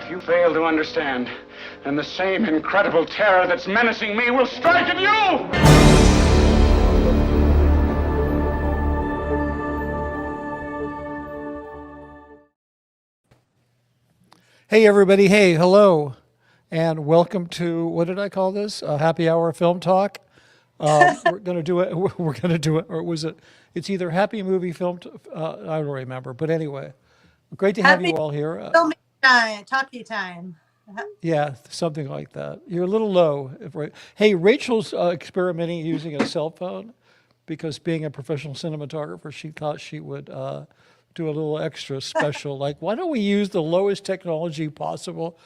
If you fail to understand, then the same incredible terror that's menacing me will strike at you! Hey everybody, hey, hello, and welcome to, what did I call this? A happy hour film talk. We're gonna do it, or was it, it's either happy movie film, I don't remember, but anyway, great to have you all here. Filming time, talkie time. Yeah, something like that. You're a little low. Hey, Rachel's experimenting using a cell phone because being a professional cinematographer, she thought she would do a little extra special, like, why don't we use the lowest technology possible?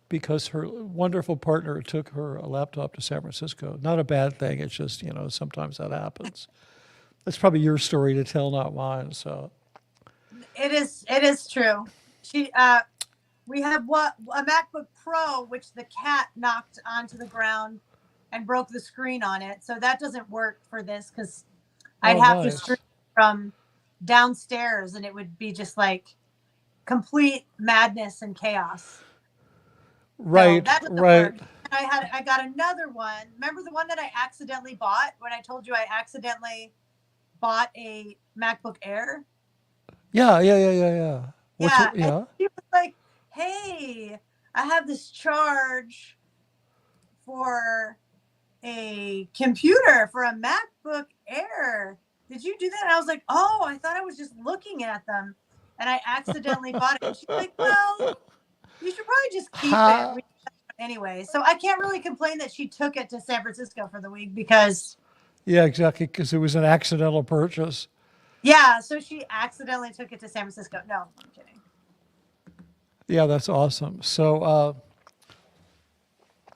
Because her wonderful partner took her laptop to San Francisco. Not a bad thing, it's just, you know, sometimes that happens. That's probably your story to tell, not mine, so. It is true. We have a MacBook Pro, which the cat knocked onto the ground and broke the screen on it. So that doesn't work for this because I'd have to stream from downstairs and it would be just like complete madness and chaos. Right, so right. Work. I got another one. Remember the one that I accidentally bought when I told you I accidentally bought a MacBook Air? Yeah. Yeah. And she was like, hey, I have this charge for a computer for a MacBook Air. Did you do that? And I was like, oh, I thought I was just looking at them. And I accidentally bought it. And she's like, well, you should probably just keep it anyway. So I can't really complain that she took it to San Francisco for the week because. Yeah, exactly, because it was an accidental purchase. Yeah, so she accidentally took it to San Francisco. No, I'm kidding. Yeah, that's awesome. So,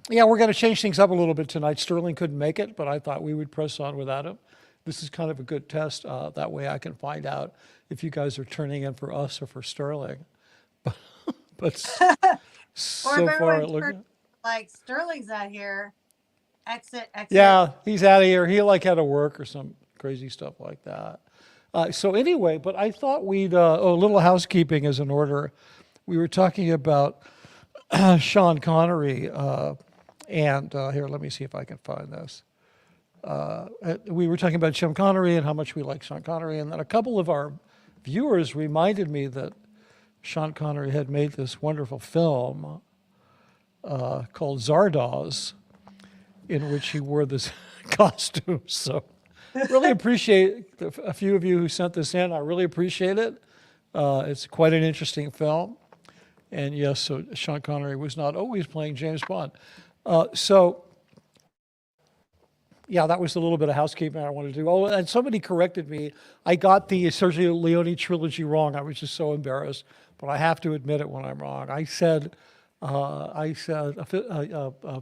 yeah, we're going to change things up a little bit tonight. Sterling couldn't make it, but I thought we would press on without him. This is kind of a good test. That way I can find out if you guys are turning in for us or for Sterling. But so far, it looks like Sterling's out here. Exit. Yeah, he's out of here. He had to work or some crazy stuff like that. So anyway, but I thought we'd, a little housekeeping is in order. We were talking about Sean Connery, and here, let me see if I can find this. We were talking about Sean Connery and how much we like Sean Connery, and then a couple of our viewers reminded me that Sean Connery had made this wonderful film called Zardoz, in which he wore this costume. So really appreciate a few of you who sent this in. I really appreciate it. It's quite an interesting film. And yes, so Sean Connery was not always playing James Bond. So yeah, that was a little bit of housekeeping I wanted to do. Oh, and somebody corrected me. I got the Sergio Leone trilogy wrong. I was just so embarrassed, but I have to admit it when I'm wrong. I said a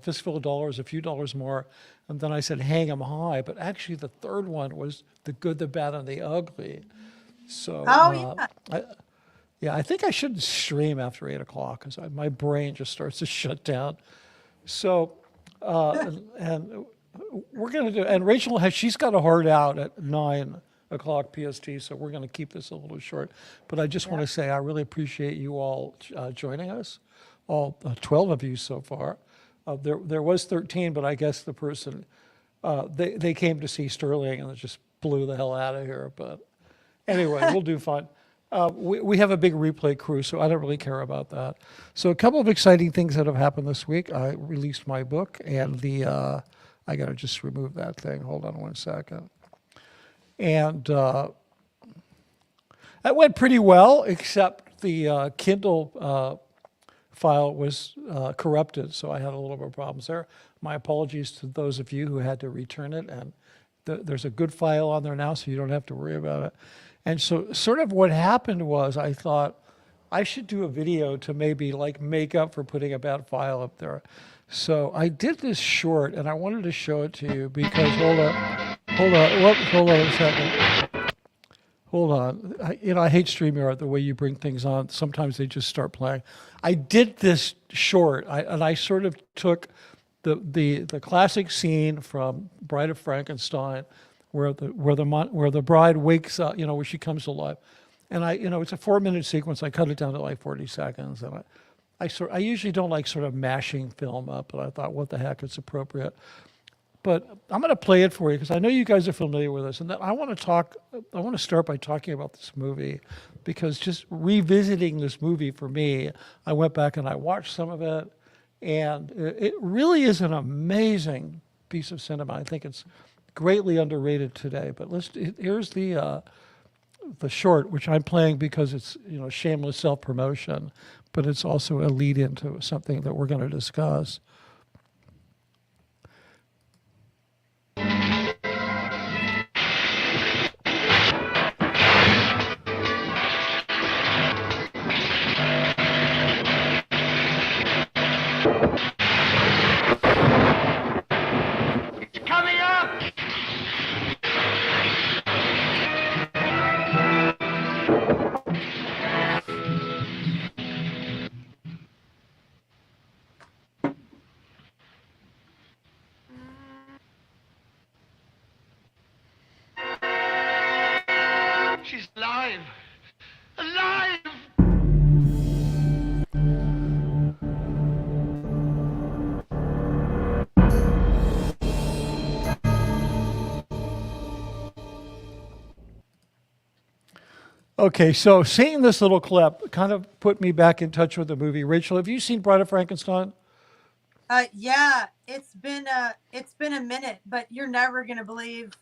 fistful of dollars, a few dollars more, and then I said hang 'em high. But actually, the third one was The Good, the Bad, and the Ugly. So I think I shouldn't stream after 8 o'clock because my brain just starts to shut down. So and we're going to do, and Rachel she's got a hard out at 9 o'clock PST, so we're going to keep this a little short. But I just want to say I really appreciate you all joining us, all 12 of you so far. There was 13, but I guess the person, they came to see Sterling and it just blew the hell out of here. But anyway, we'll do fine. We have a big replay crew, so I don't really care about that. So a couple of exciting things that have happened this week. I released my book, and I got to just remove that thing. Hold on one second. And that went pretty well, except the Kindle file was corrupted, so I had a little bit of problems there. My apologies to those of you who had to return it, and there's a good file on there now, so you don't have to worry about it. And so sort of what happened was I thought I should do a video to maybe make up for putting a bad file up there. So I did this short, and I wanted to show it to you because, hold on a second. Hold on. I hate StreamYard, the way you bring things on. Sometimes they just start playing. I did this short, and I sort of took the classic scene from Bride of Frankenstein, where the bride wakes up, where she comes to life, and it's a 4-minute sequence. I cut it down to 40 seconds, and I usually don't like sort of mashing film up, but I thought, what the heck, it's appropriate. But I'm going to play it for you because I know you guys are familiar with this, and I want to start by talking about this movie because just revisiting this movie for me, I went back and I watched some of it, and it really is an amazing piece of cinema. I think it's greatly underrated today. But here's the short, which I'm playing because it's shameless self-promotion, but it's also a lead into something that we're going to discuss. She's alive! Alive! Okay, so seeing this little clip kind of put me back in touch with the movie. Rachel, have you seen Bride of Frankenstein? Yeah, it's been a minute, but you're never gonna believe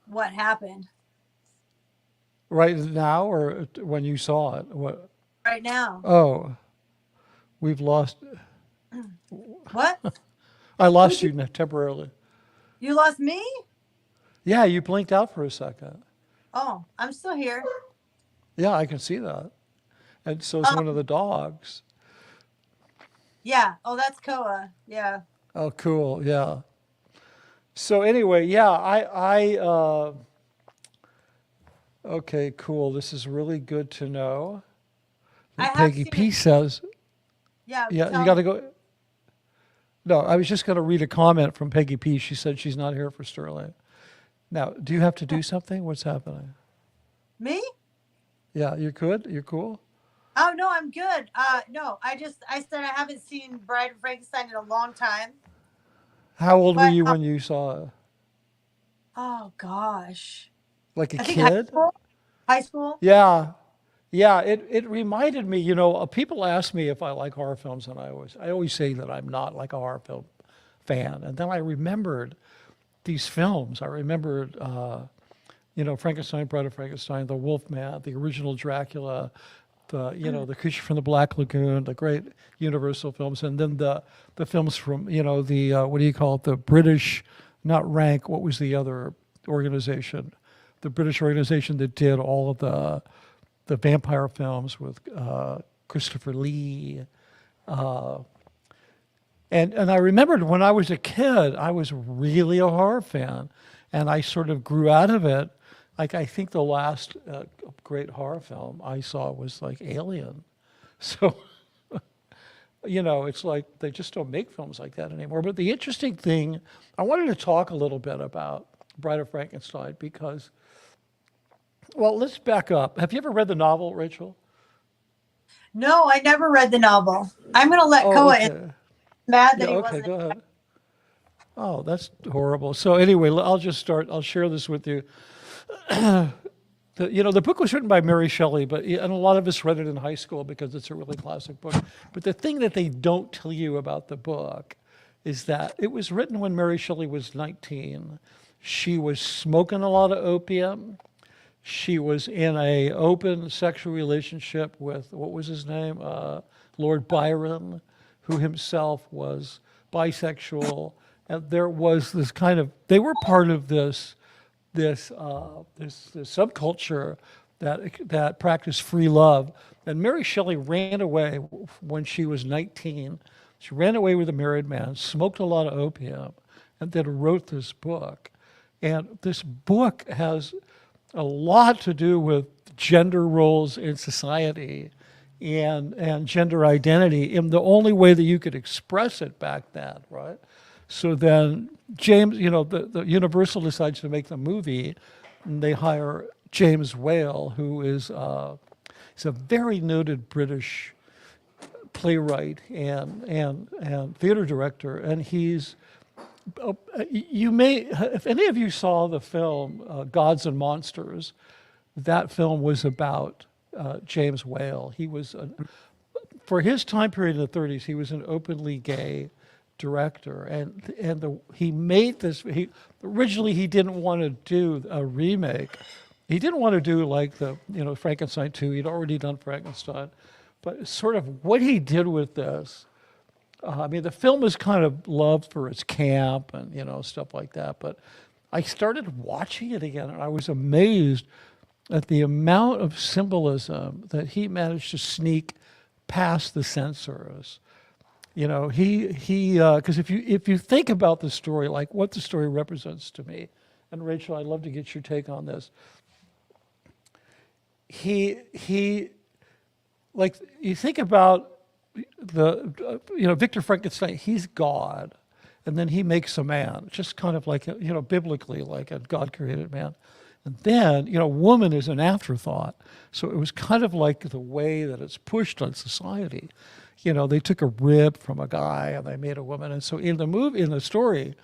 what happened. Right now, or when you saw it? What? Right now. Oh, we've lost. What? I lost you temporarily. You lost me? Yeah, you blinked out for a second. Oh, I'm still here. Yeah, I can see that. And so is one of the dogs. Yeah. Oh, that's Koa. Yeah. Oh, cool. Yeah. So anyway, yeah, okay, cool. This is really good to know. I have Peggy seen P it. says, Yeah. yeah, tell you got to me. go. No, I was just going to read a comment from Peggy P. She said she's not here for Sterling. Now, do you have to do something? What's happening? Me? Yeah, you're good? You're cool? Oh no, I'm good. No, I said I haven't seen Bride of Frankenstein in a long time. How old were But you when you saw it? oh gosh, Like a I think high kid? school. High school. Yeah. Yeah, it reminded me, people ask me if I like horror films, and I always say that I'm not like a horror film fan. And then I remembered these films. I remembered, Frankenstein, Bride of Frankenstein, The Wolfman, the original Dracula, the Creature from the Black Lagoon, the great Universal films, and then the films from, what do you call it, the British, not Rank, what was the other organization? The British organization that did all of the vampire films with Christopher Lee. And I remembered when I was a kid, I was really a horror fan. And I sort of grew out of it. Like, I think the last great horror film I saw was like Alien. So, it's like they just don't make films like that anymore. But the interesting thing, I wanted to talk a little bit about Bride of Frankenstein because, well, let's back up. Have you ever read the novel, Rachel? No, I never read the novel. I'm gonna let Koa in. Okay. Mad that Yeah, he okay, wasn't. go ahead. Oh, that's horrible. So anyway, I'll share this with you. The book was written by Mary Shelley, and a lot of us read it in high school because it's a really classic book. But the thing that they don't tell you about the book is that it was written when Mary Shelley was 19. She was smoking a lot of opium. She was in a open sexual relationship with, what was his name? Lord Byron, who himself was bisexual. And there was this they were part of this subculture that practiced free love. And Mary Shelley ran away when she was 19. She ran away with a married man, smoked a lot of opium, and then wrote this book. And this book has a lot to do with gender roles in society and gender identity in the only way that you could express it back then, right? So then James, the Universal decides to make the movie, and they hire James Whale, who is a very noted British playwright and theater director, and he's you may, if any of you saw the film Gods and Monsters, that film was about James Whale. He was for his time period in the 30s, he was an openly gay director, and he made this. Originally he didn't want to do a remake. He didn't want to do like the Frankenstein 2. He'd already done Frankenstein, but sort of what he did with this. I mean, the film is kind of loved for its camp and stuff like that. But I started watching it again, and I was amazed at the amount of symbolism that he managed to sneak past the censors. Because if you think about the story, like what the story represents to me, and Rachel, I'd love to get your take on this. He like you think about Victor Frankenstein, he's God, and then he makes a man, just kind of like biblically like a God created man, and then woman is an afterthought. So it was kind of like the way that it's pushed on society. They took a rib from a guy and they made a woman, and so in the story,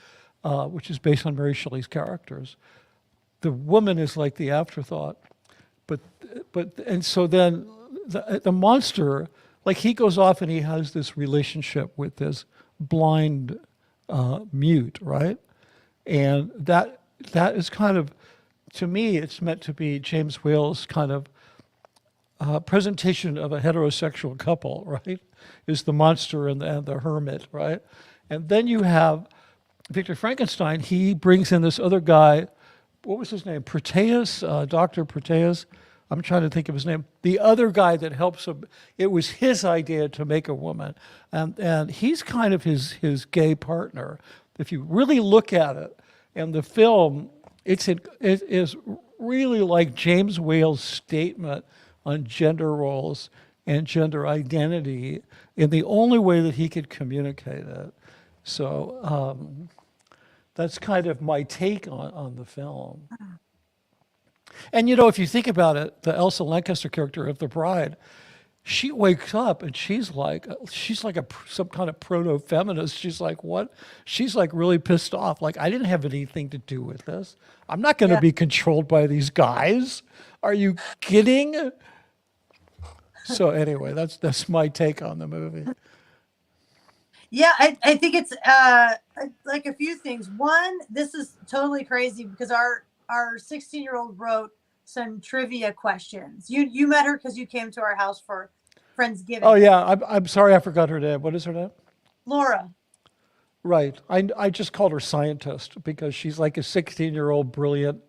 which is based on Mary Shelley's characters, the woman is like the afterthought, but and so then the monster. Like he goes off and he has this relationship with this blind mute, right? And that is kind of, to me, it's meant to be James Whale's kind of presentation of a heterosexual couple, right? Is the monster and the hermit, right? And then you have Victor Frankenstein. He brings in this other guy. What was his name? Proteus, Dr. Proteus. I'm trying to think of his name. The other guy that helps him, it was his idea to make a woman. And he's kind of his gay partner. If you really look at it, and the film, it is really like James Whale's statement on gender roles and gender identity in the only way that he could communicate it. So that's kind of my take on the film. And if you think about it, the Elsa Lanchester character of the bride, she wakes up and she's like some kind of proto-feminist. She's like, what? She's like really pissed off. Like, I didn't have anything to do with this. I'm not going to be controlled by these guys. Are you kidding? So anyway, that's my take on the movie. Yeah, I think it's like a few things. One, this is totally crazy because our 16-year-old wrote some trivia questions. You met her because you came to our house for Friendsgiving. Oh yeah, I'm sorry I forgot her name. What is her name? Laura. Right. I just called her scientist because she's like a 16-year-old brilliant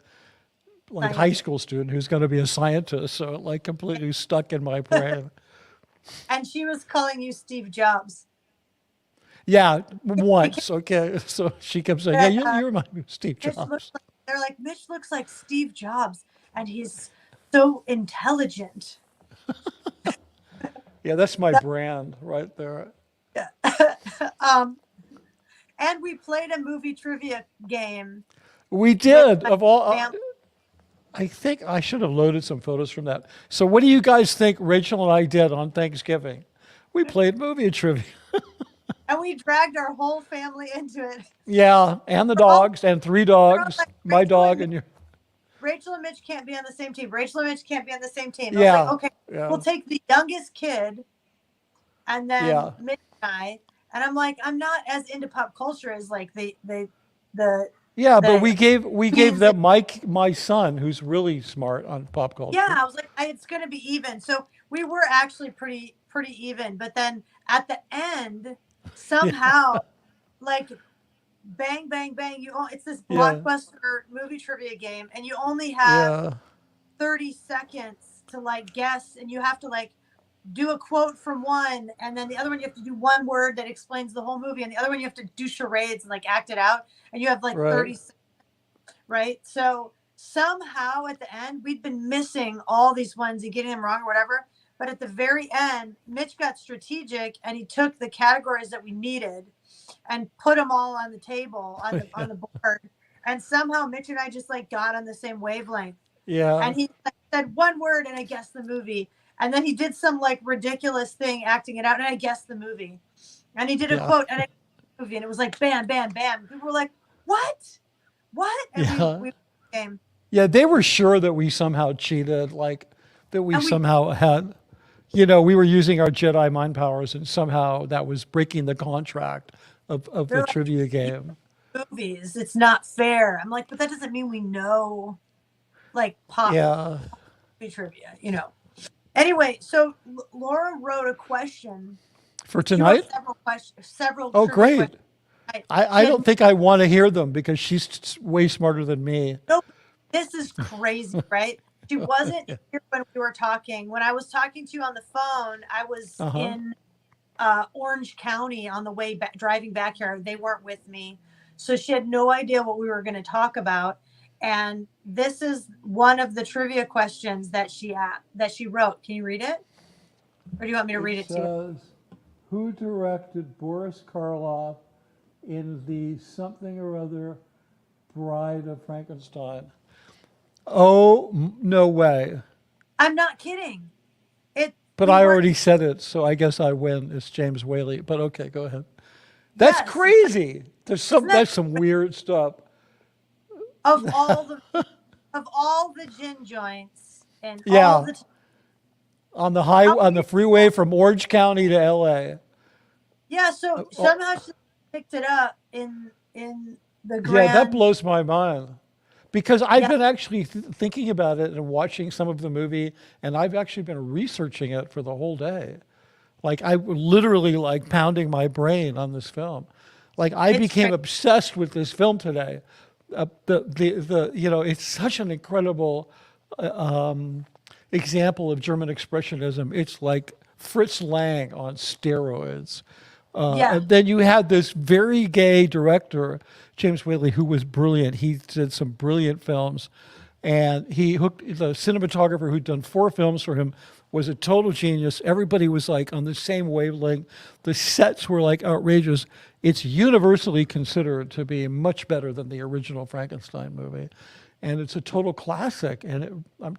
like high school student who's going to be a scientist. So it like completely stuck in my brain. And she was calling you Steve Jobs. Yeah, once. Okay. So she kept saying, yeah, you remind me of Steve Jobs. They're like, Mitch looks like Steve Jobs, and he's so intelligent. Yeah, that's my brand right there. Yeah. And we played a movie trivia game. We did. I think I should have loaded some photos from that. So what do you guys think Rachel and I did on Thanksgiving? We played movie trivia. And we dragged our whole family into it. Yeah, and the dogs, and 3 dogs, like, my dog and your... Rachel and Mitch can't be on the same team. Rachel and Mitch can't be on the same team. Yeah. I was like, okay, we'll take the youngest kid, and then Mitch and I. And I'm like, I'm not as into pop culture as like the Yeah, but we gave them my son, who's really smart on pop culture. Yeah, I was like, it's going to be even. So we were actually pretty even. But then at the end, somehow, like, bang, bang, bang. It's this blockbuster movie trivia game, and you only have 30 seconds to like guess, and you have to like do a quote from one, and then the other one you have to do one word that explains the whole movie, and the other one you have to do charades and like act it out, and you have like 30 seconds, right? So somehow at the end we'd been missing all these ones and getting them wrong or whatever, but at the very end Mitch got strategic and he took the categories that we needed and put them all on the table on the board, and somehow Mitch and I just like got on the same wavelength. And he said one word and I guessed the movie. And then he did some like ridiculous thing acting it out, and I guessed the movie. And he did a quote, and I guessed the movie, and it was like bam, bam, bam. People were like, "What? What?" And we came. Yeah, they were sure that we somehow cheated, like that we somehow had, we were using our Jedi mind powers, and somehow that was breaking the contract of the trivia game. Movies, it's not fair. I'm like, but that doesn't mean we know, like pop trivia, Anyway, so Laura wrote a question for tonight. Several questions. Several. Oh, great! Questions. I don't think I want to hear them because she's way smarter than me. Nope. This is crazy, right? She wasn't here when we were talking. When I was talking to you on the phone, I was in Orange County on the way back, driving back here. They weren't with me. So she had no idea what we were going to talk about. And this is one of the trivia questions that she wrote. Can you read it? Or do you want me to read it to you? Who directed Boris Karloff in the something or other Bride of Frankenstein? Oh, no way. I'm not kidding. But I already said it, so I guess I win. It's James Whaley. But okay, go ahead. That's crazy. That's some weird stuff. Of all the gin joints and all the on the freeway from Orange County to LA. Yeah, so somehow she picked it up in the grand. Yeah, that blows my mind. Because I've been actually thinking about it and watching some of the movie, and I've actually been researching it for the whole day. Like I literally like pounding my brain on this film. Like I became obsessed with this film today. It's such an incredible example of German expressionism. It's like Fritz Lang on steroids. And then you had this very gay director, James Whaley, who was brilliant. He did some brilliant films, and he hooked the cinematographer who'd done 4 films for him. Was a total genius. Everybody was like on the same wavelength. The sets were like outrageous. It's universally considered to be much better than the original Frankenstein movie, and it's a total classic. And I'm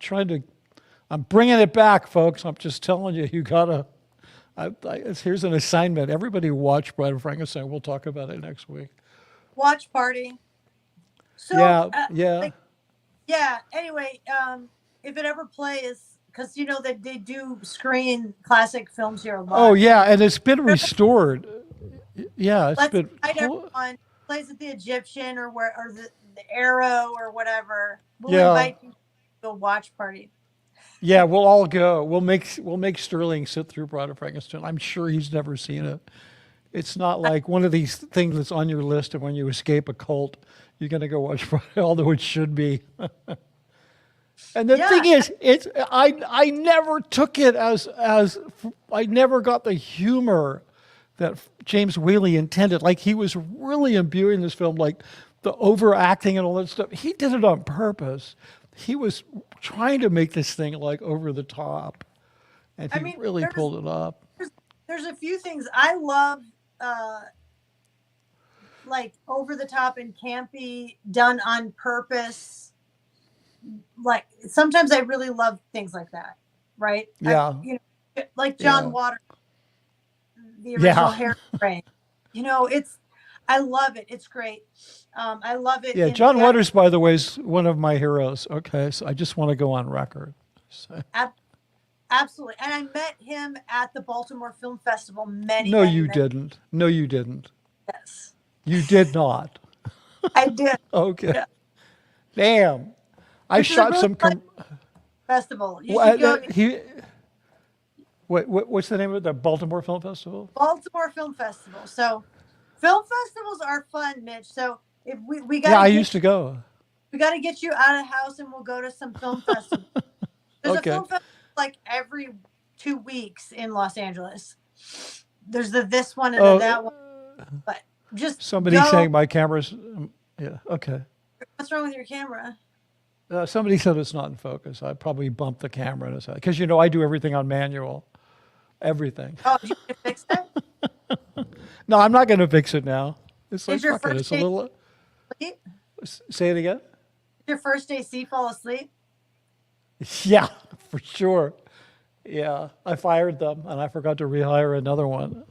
bringing it back, folks. I'm just telling you, you gotta. Here's an assignment. Everybody watch Bride of Frankenstein. We'll talk about it next week. Watch party. So, Anyway, if it ever plays, because that they do screen classic films here a lot. Oh yeah, and it's been restored. Yeah, it's been. Everyone plays at the Egyptian or the Arrow or whatever. We'll invite you to a watch party. Yeah, we'll all go. We'll make Sterling sit through Bride of Frankenstein. I'm sure he's never seen it. It's not like one of these things that's on your list, and when you escape a cult, you're going to go watch Bride, although it should be. And the thing is, I never took it as I never got the humor that James Whaley intended. Like he was really imbuing this film, like the overacting and all that stuff. He did it on purpose. He was trying to make this thing like over the top, and he really pulled it up. There's a few things I love, like over the top and campy, done on purpose. Like sometimes I really love things like that, right? Yeah. Like John Waters, the original Hairspray. I love it. It's great. I love it. Yeah, John Waters, by the way, is one of my heroes. Okay, so I just want to go on record. So. Absolutely. And I met him at the Baltimore Film Festival No, you didn't. No, you didn't. Yes. You did not. I did. Okay. Yeah. Damn. I shot some festival. You should go. What's the name of it? The Baltimore Film Festival? Baltimore Film Festival. So film festivals are fun, Mitch. So if we got I used to go. We got to get you out of the house and we'll go to some film festivals. There's a film festival like every 2 weeks in Los Angeles. There's this one and that one. But just somebody saying my camera's okay. What's wrong with your camera? Somebody said it's not in focus. I probably bumped the camera because I do everything on manual. Everything. Oh, did you fix it? No, I'm not going to fix it now. It's like your first it's a little. Sleep? Say it again. Did your first AC fall asleep? Yeah, for sure. Yeah, I fired them and I forgot to rehire another one.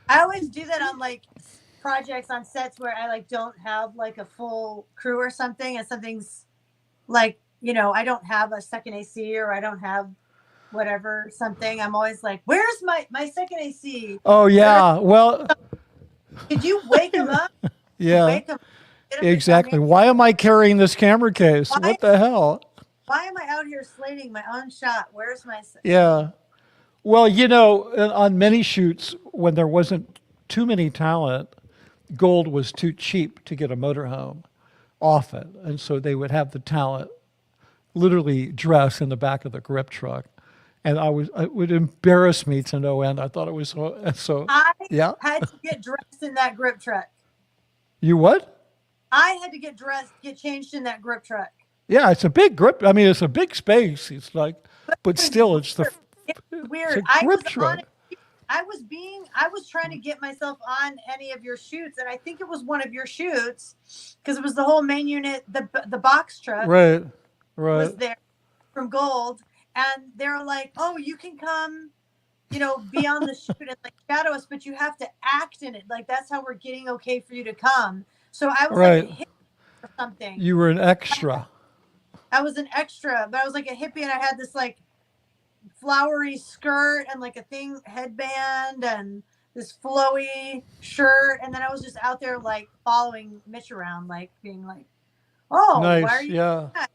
I always do that on like projects on sets where I like don't have like a full crew or something, and something's like, I don't have a second AC, or I don't have whatever something. I'm always like, where's my second AC? Oh yeah, well, Did you wake them up? yeah, Wake them, get 'em to come exactly. here. Why am I carrying this camera case? Why, What the hell? why am I out here slating my own shot? Where's my? Yeah. Well, on many shoots, when there wasn't too many talent, gold was too cheap to get a motorhome often. And so they would have the talent literally dress in the back of the grip truck. And it would embarrass me to no end. I thought it was so I yeah. had to get dressed in that grip truck. You what? I had to get changed in that grip truck. Yeah, it's a big grip. I mean, it's a big space. It's like, but still, it's weird. it's a grip truck. I was trying to get myself on any of your shoots, and I think it was one of your shoots, because it was the whole main unit, the box truck, Right. was there from Gold, and they're like, "Oh, you can come, be on the shoot and like shadow us, but you have to act in it. Like that's how we're getting okay for you to come." So I was like a hippie or something. You were an extra. I was an extra, but I was like a hippie, and I had this like flowery skirt and like a headband and this flowy shirt, and then I was just out there like following Mitch around, like being like, "Oh, nice. why are you doing that?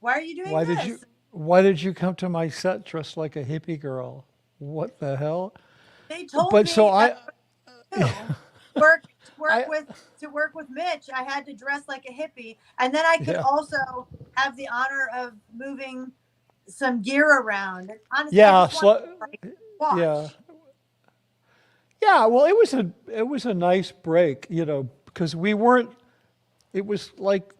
Why are you doing this? Why did you come to my set dressed like a hippie girl? What the hell?" They told but me so I to work with Mitch, I had to dress like a hippie, and then I could also have the honor of moving some gear around. Honestly, yeah, watch. yeah. Well, it was a nice break, because we weren't. It was like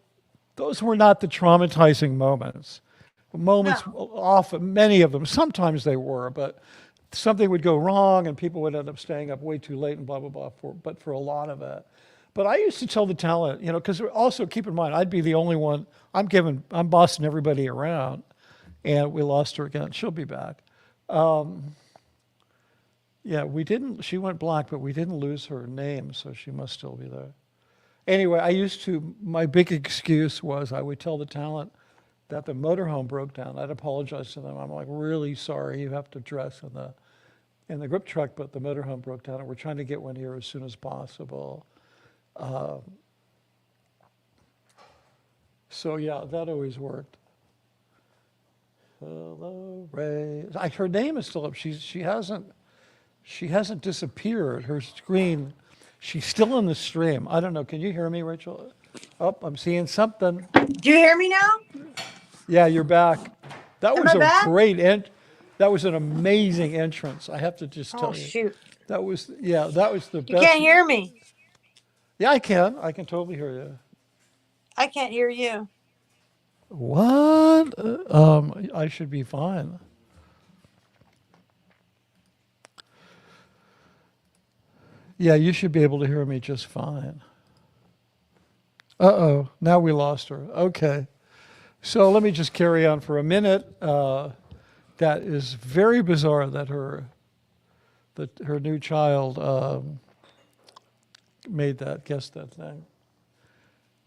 those were not the traumatizing moments. Often, many of them. Sometimes they were, but something would go wrong, and people would end up staying up way too late, and blah blah blah. But for a lot of it. But I used to tell the talent, because also keep in mind, I'd be the only one. I'm bossing everybody around. And we lost her again. She'll be back. Yeah, she went black, but we didn't lose her name, so she must still be there. Anyway, my big excuse was I would tell the talent that the motorhome broke down. I'd apologize to them. I'm like, really sorry, you have to dress in the grip truck, but the motorhome broke down, and we're trying to get one here as soon as possible. So yeah, that always worked. Hello, Ray. Her name is still up. She hasn't disappeared. Her screen, she's still in the stream. I don't know. Can you hear me, Rachel? Oh, I'm seeing something. Do you hear me now? Yeah, you're back. That Am was I back? That was an amazing entrance. I have to just tell you. Oh shoot! That was the best. You can't hear me. Yeah, I can. I can totally hear you. I can't hear you. What? I should be fine. Yeah, you should be able to hear me just fine. Uh-oh, now we lost her. Okay. So let me just carry on for a minute. That is very bizarre that her new child guessed that thing.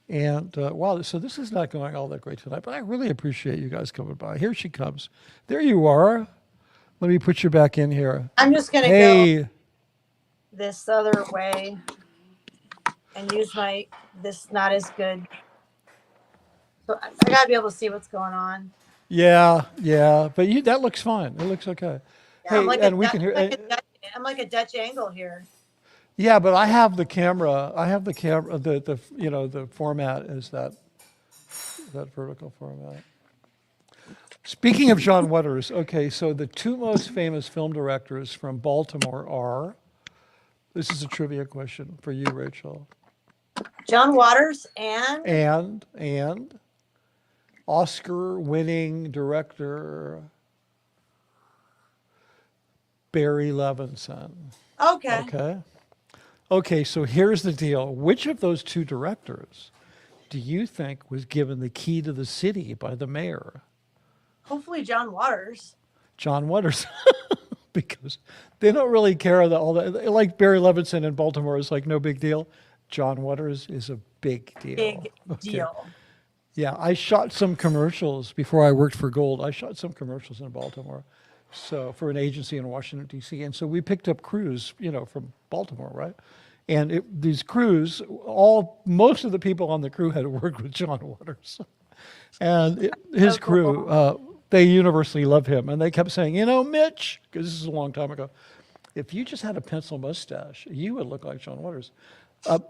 And wow, so this is not going all that great tonight, but I really appreciate you guys coming by. Here she comes. There you are. Let me put you back in here. I'm just going to go this other way and use this not as good. So I got to be able to see what's going on. Yeah, but that looks fine. It looks okay. Yeah, hey, I'm like and we can hear. I'm like a Dutch angle here. Yeah, but I have the camera. The format is that vertical format. Speaking of John Waters, okay, so the two most famous film directors from Baltimore are, this is a trivia question for you, Rachel. John Waters and Oscar-winning director Barry Levinson. Okay, so here's the deal. Which of those two directors do you think was given the key to the city by the mayor? Hopefully John Waters. John Waters. Because they don't really care that all that, like Barry Levinson in Baltimore is like no big deal. John Waters is a big deal. Big Okay. deal. Yeah, I shot some commercials before I worked for Gold. I shot some commercials in Baltimore, so for an agency in Washington D.C. And so we picked up crews, from Baltimore, right? And these crews, most of the people on the crew had worked with John Waters, and his crew, they universally love him, and they kept saying, Mitch, because this is a long time ago, if you just had a pencil mustache, you would look like John Waters.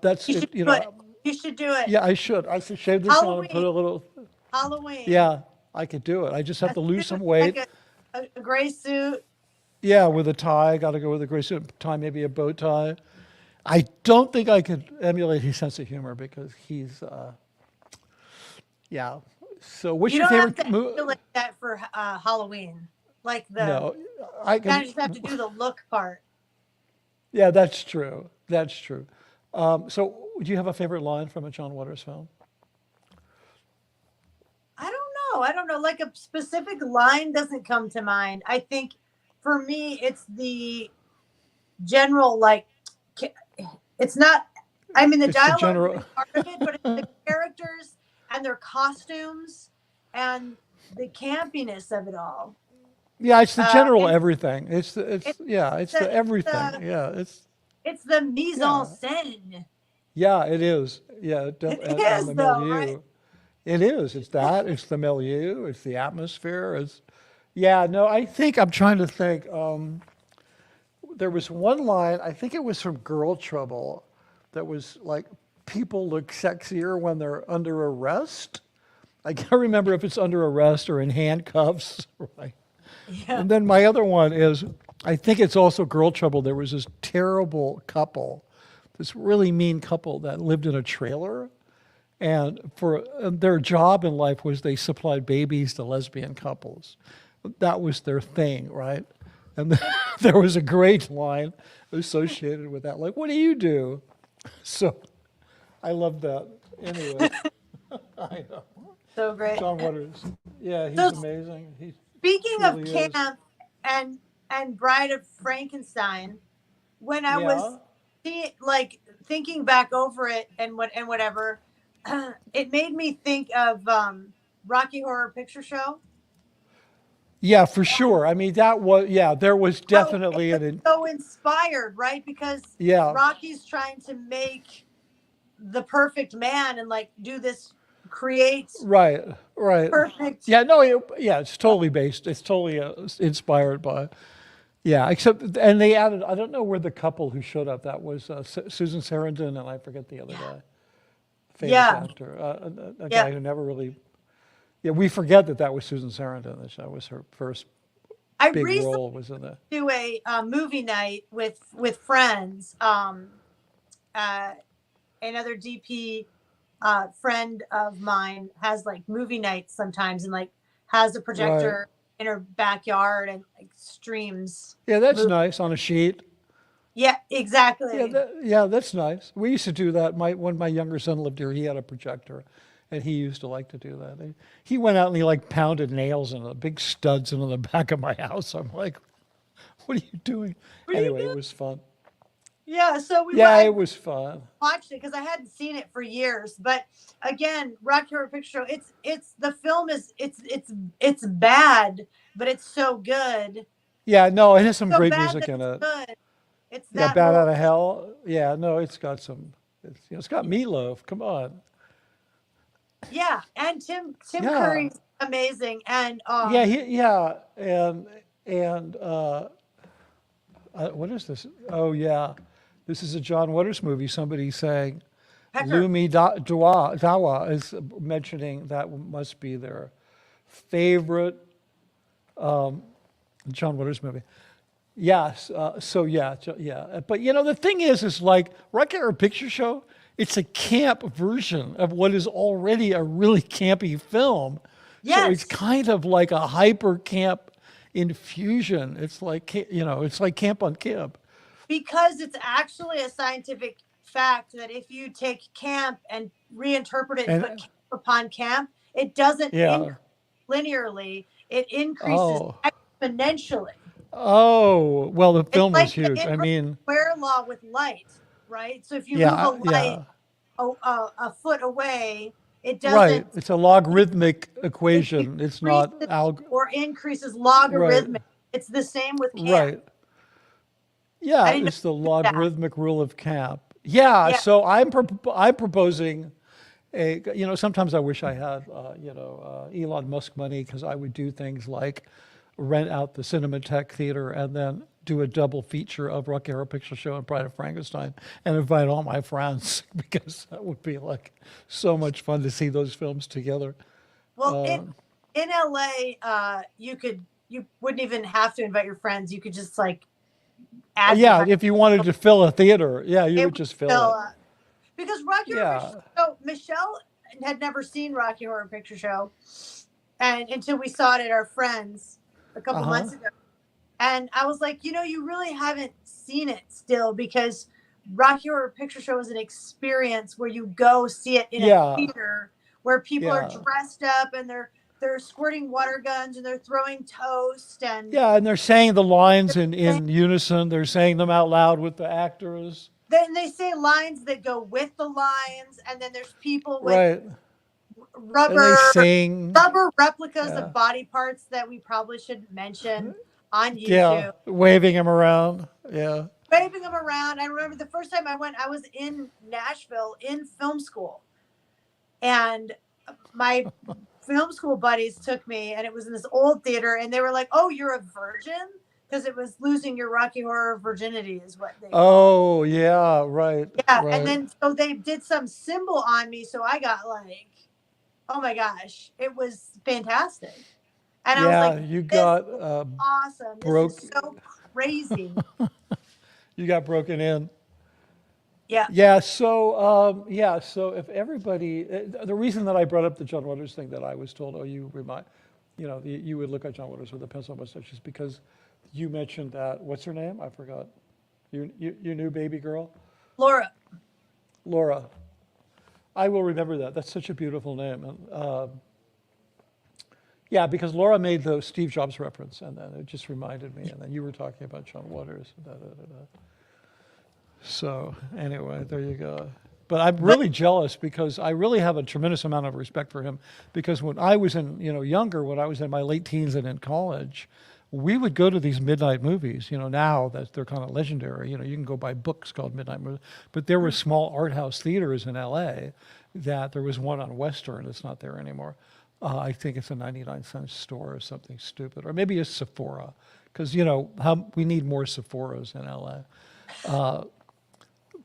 That's You it, should do it. You should do it. Yeah, I should. I should shave this down and put a little. Halloween. Yeah, I could do it. I just have to lose some weight. Like a gray suit. Yeah, with a tie. Got to go with a gray suit tie, maybe a bow tie. I don't think I could emulate his sense of humor because he's, yeah. So what's your favorite movie? You don't have to emulate that for Halloween. Like No, I can. You just have to do the look part. Yeah, that's true. That's true. So do you have a favorite line from a John Waters film? I don't know. Like a specific line doesn't come to mind. I think for me, it's the general, like, it's not, I mean, the dialogue is part of it, but it's the characters and their costumes and the campiness of it all. Yeah, it's the general everything. It's the everything. It's the mise en scène. Yeah, it is. Yeah, it is the though, milieu. right? It is. It's that. It's the milieu. It's the atmosphere. I think I'm trying to think. There was one line, I think it was from Girl Trouble, that was like, people look sexier when they're under arrest. I can't remember if it's under arrest or in handcuffs. Right. Yeah. And then my other one is, I think it's also Girl Trouble. There was this terrible couple, this really mean couple that lived in a trailer. And their job in life was they supplied babies to lesbian couples. That was their thing, right? And there was a great line associated with that, like, what do you do? So I love that. Anyway, I know. So great. John Waters. Yeah, he's amazing. Speaking of camp and Bride of Frankenstein, when I was thinking back over it and whatever, it made me think of Rocky Horror Picture Show. Yeah, for sure. I mean, there was definitely so inspired, right? Because Rocky's trying to make the perfect man and like do this, create right perfect. Yeah, no, it's totally based. It's totally inspired by. Yeah, and they added. I don't know where the couple who showed up. That was Susan Sarandon and I forget the other guy. Famous actor, a guy who never really. Yeah, we forget that was Susan Sarandon. That was her first big role. Was in that. Do a movie night with friends. Another DP friend of mine has like movie nights sometimes, and like has a projector in her backyard and like streams. Yeah, that's nice on a sheet. Yeah, exactly. Yeah, that's nice. We used to do that. When my younger son lived here, he had a projector. And he used to like to do that. He went out and he like pounded nails into big studs into the back of my house. I'm like, what are you doing? Anyway, it was fun. Yeah, so it was fun. Watched it because I hadn't seen it for years. But again, Rocky Horror Picture Show. It's the film is it's bad, but it's so good. Yeah, no, it has some great music in it. Good. It's that Bad Out of Hell. Yeah, no, it's got some. It's got Meatloaf. Come on. Yeah, and Tim Curry's amazing, and what is this? Oh yeah, this is a John Waters movie. Somebody saying, Lumi Dawa is mentioning that must be their favorite John Waters movie. Yes, but the thing is like Rocky Horror Picture Show. It's a camp version of what is already a really campy film. Yes. So it's kind of like a hyper camp infusion. It's like, it's like camp on camp. Because it's actually a scientific fact that if you take camp and reinterpret it and put camp upon camp, it doesn't increase linearly. It increases exponentially. Oh, well, the It's film was like the huge. I inverse mean, square law with light, right? So if you move a yeah, light yeah, a foot away, it right. doesn't, It's a logarithmic it equation. It's not decreases or increases right, logarithmic. It's the same with camp. right. I Yeah, didn't know it's the you did that. logarithmic rule of camp. Yeah, Yeah. so I'm proposing sometimes I wish I had Elon Musk money because I would do things like rent out the Cinematech theater and then do a double feature of Rocky Horror Picture Show and Bride of Frankenstein and invite all my friends because that would be like so much fun to see those films together. Well, in LA, you wouldn't even have to invite your friends. You could just like Yeah, advertise. if you wanted to fill a theater, yeah, you It would would just fill fill it. up. Because Rocky Horror Picture Yeah. Show, so Michelle had never seen Rocky Horror Picture Show, and until we saw it at our friends a couple Uh-huh. months ago, and I was like, you really haven't seen it still because Rocky Horror Picture Show is an experience where you go see it in a Yeah. theater where people are Yeah. dressed up and they're squirting water guns and they're throwing toast and Yeah, and they're saying the lines in unison. They're saying them out loud with the actors. then they say lines that go with the lines, and then there's people with Right. And they rubber sing. rubber replicas Yeah. of body parts that we probably shouldn't mention on Yeah. YouTube, Waving him around. Yeah. waving them around. I remember the first time I went, I was in Nashville in film school, and my film school buddies took me, and it was in this old theater, and they were like, "Oh, you're a virgin." Because it was losing your Rocky Horror virginity, is what they call it. Oh, yeah. Right. Yeah, and Right. then so they did some symbol on me, so I got like, oh my gosh, it was fantastic. And I was like, Yeah. You this got is awesome. This broke. is so crazy. You got broken in. Yeah. Yeah. So yeah. So if everybody, the reason that I brought up the John Waters thing that I was told, oh, you would look at John Waters with a pencil mustache, is because you mentioned that. What's her name? I forgot. Your new baby girl, Laura. Laura. I will remember that. That's such a beautiful name. And, yeah, because Laura made the Steve Jobs reference, and then it just reminded me. And then you were talking about John Waters. So anyway, there you go. But I'm really jealous because I really have a tremendous amount of respect for him. Because when I was younger, when I was in my late teens and in college, we would go to these midnight movies. Now that they're kind of legendary. You can go buy books called Midnight Movies. But there were small art house theaters in L.A. that there was one on Western. It's not there anymore. I think it's a 99-cent store or something stupid, or maybe a Sephora, because we need more Sephoras in L.A.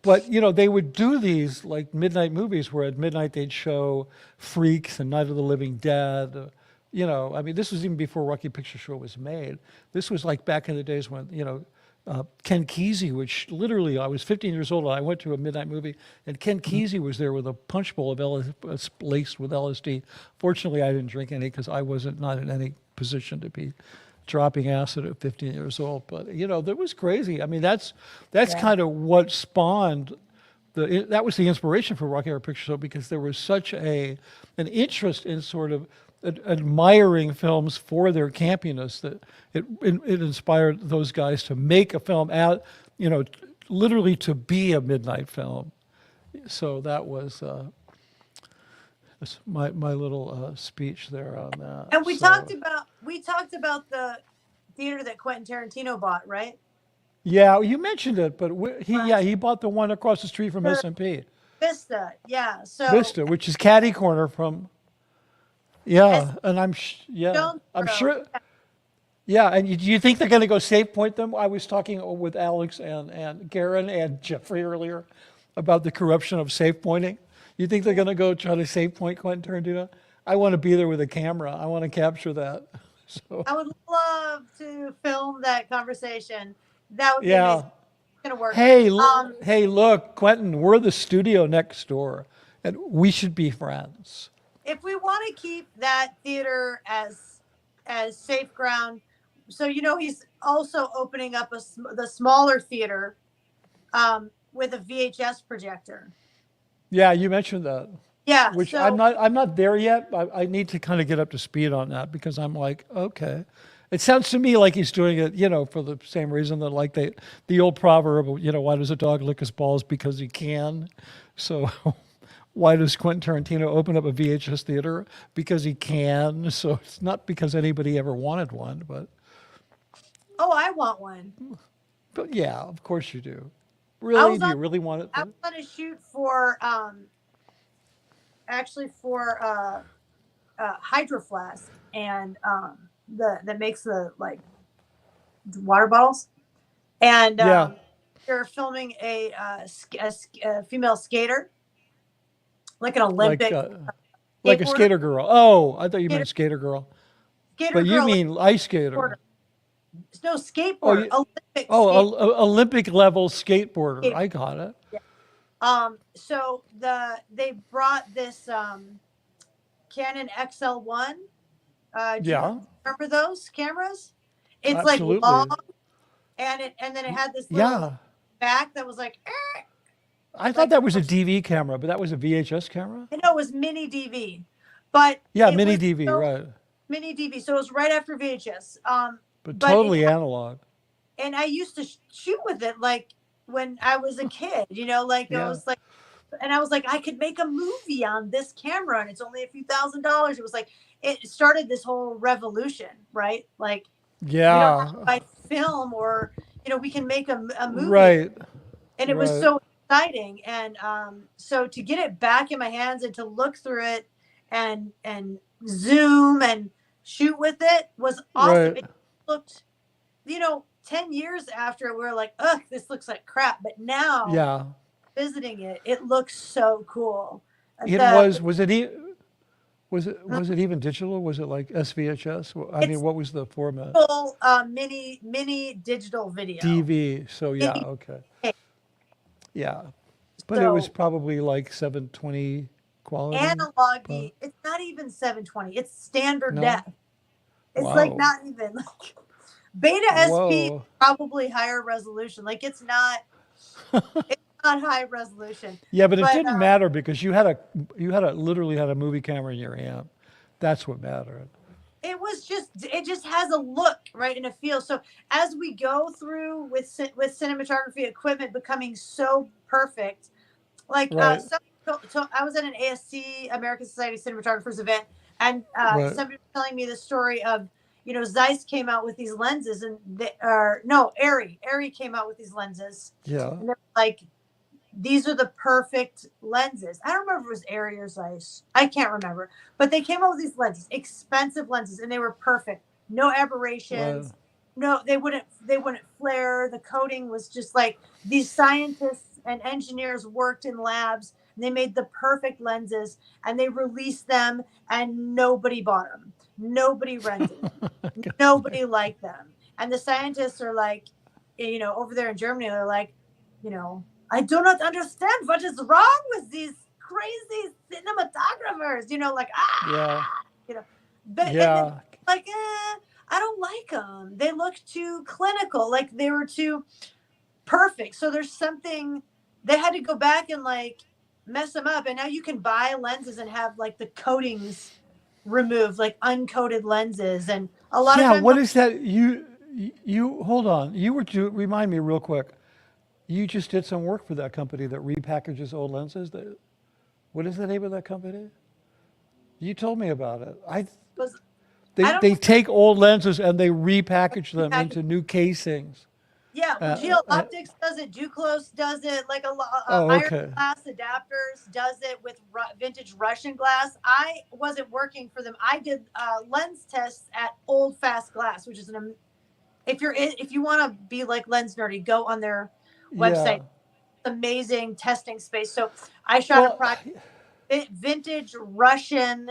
But they would do these like midnight movies where at midnight they'd show Freaks and Night of the Living Dead. I mean, this was even before Rocky Picture Show was made. This was like back in the days when Ken Kesey, which literally I was 15 years old and I went to a midnight movie, and Ken Kesey was there with a punch bowl of laced with LSD. Fortunately, I didn't drink any because I wasn't not in any position to be dropping acid at 15 years old. But that was crazy. I mean, that's kind of what spawned that was the inspiration for Rocky Horror Picture Show, because there was such an interest in sort of admiring films for their campiness that it inspired those guys to make a film out, literally to be a midnight film. So that was my little speech there on that. And we talked about the theater that Quentin Tarantino bought, right? Yeah, you mentioned it, but he bought the one across the street from S&P. Vista, yeah. So Vista, which is catty corner from. Yeah, and I'm sure. Yeah, and do you think they're going to go safe point them? I was talking with Alex and Garen and Jeffrey earlier about the corruption of safe pointing. You think they're going to go try to safe point Quentin Tarantino? I want to be there with a camera. I want to capture that. So I would love to film that conversation. That would be amazing. It's going to work. Hey, look, Quentin, we're the studio next door, and we should be friends. If we want to keep that theater as safe ground, so he's also opening up the smaller theater with a VHS projector. Yeah, you mentioned that. Yeah, which so, I'm not there yet. I need to kind of get up to speed on that because I'm like, okay. It sounds to me like he's doing it, for the same reason that like the old proverb, why does a dog lick his balls? Because he can. So why does Quentin Tarantino open up a VHS theater? Because he can. So it's not because anybody ever wanted one, Oh, I want one. but yeah, of course you do. I Really? was Do on you really want it? I was on a shoot for actually for Hydro Flask and the that makes the like water bottles, and Yeah, they're filming a female skater, like an like Olympic like a skateboarder, skater girl. Oh, I thought you skater, meant skater girl. skater But you girl, like mean ice a skateboarder. skater. No, Oh, skateboarder, Olympic Olympic level skateboarder. skate. I got it. Yeah. So they brought this Canon XL1. Do you Yeah, remember those cameras? It's like long, absolutely. and then it had this little Yeah. back that was like I thought like that was a DV camera, but that was a VHS camera? I know it was mini DV, but Yeah, it mini was DV, so right. mini DV. So it was right after VHS. But But it totally analog. and I used to shoot with it like when I was a kid. Like I Yeah. was like, and I was like, I could make a movie on this camera, and it's only a few $1,000s. It was like it started this whole revolution, right? Like we don't have to Yeah. buy film, or we can make a movie, Right. and it was Right. so exciting. And so to get it back in my hands and to look through it and zoom and shoot with it was awesome. Right. It looked, 10 years after, we were like, ugh, this looks like crap. But now Yeah. visiting it, it looks so cool. It The was it was it even digital? Was it like SVHS? I mean, it's what was the format? full mini digital video. DV. So yeah, Mini, okay. Yeah. But it was so probably like 720 quality. analog, Uh, it's not even 720. It's standard no? depth. It's like Wow. not even like Beta SP, Whoa. probably higher resolution. Like it's not high resolution. Yeah, but it But didn't matter because you literally had a movie camera in your hand. That's what mattered. it just has a look, right, and a feel. So as we go through with cinematography equipment becoming so perfect, like Right. so I was at an ASC, American Society of Cinematographers event, and Right. somebody was telling me the story of Zeiss came out with these lenses, and they are no Arri came out with these lenses, Yeah. and they're like, these are the perfect lenses. I don't remember if it was Arri or Zeiss. I can't remember. But they came out with these lenses, expensive lenses, and they were perfect. No Right. aberrations. No, they wouldn't flare. The coating was just like these scientists and engineers worked in labs, and they made the perfect lenses, and they released them, and nobody bought them. Nobody rented them. Nobody liked them. And the scientists are like, over there in Germany, they're like, I do not understand what is wrong with these crazy cinematographers. Like Yeah. you know, but and then Yeah. like I don't like them. They look too clinical. Like they were too perfect. So there's something they had to go back and like mess them up. And now you can buy lenses and have like the coatings removed, like uncoated lenses, and a lot of Yeah. times What is that? You hold on. You were to remind me real quick. You just did some work for that company that repackages old lenses. What is the name of that company? You told me about it. was I They don't take old lenses and they repackage them know. into new casings. Yeah, well, Uh, Geo uh, Optics does it. Duclos does it. Like oh, Iron okay. Glass Adapters does it with vintage Russian glass. I wasn't working for them. I did lens tests at Old Fast Glass, which is if you want to be like lens nerdy, go on their Yeah. website. Amazing testing space. So I shot a Well, project vintage Russian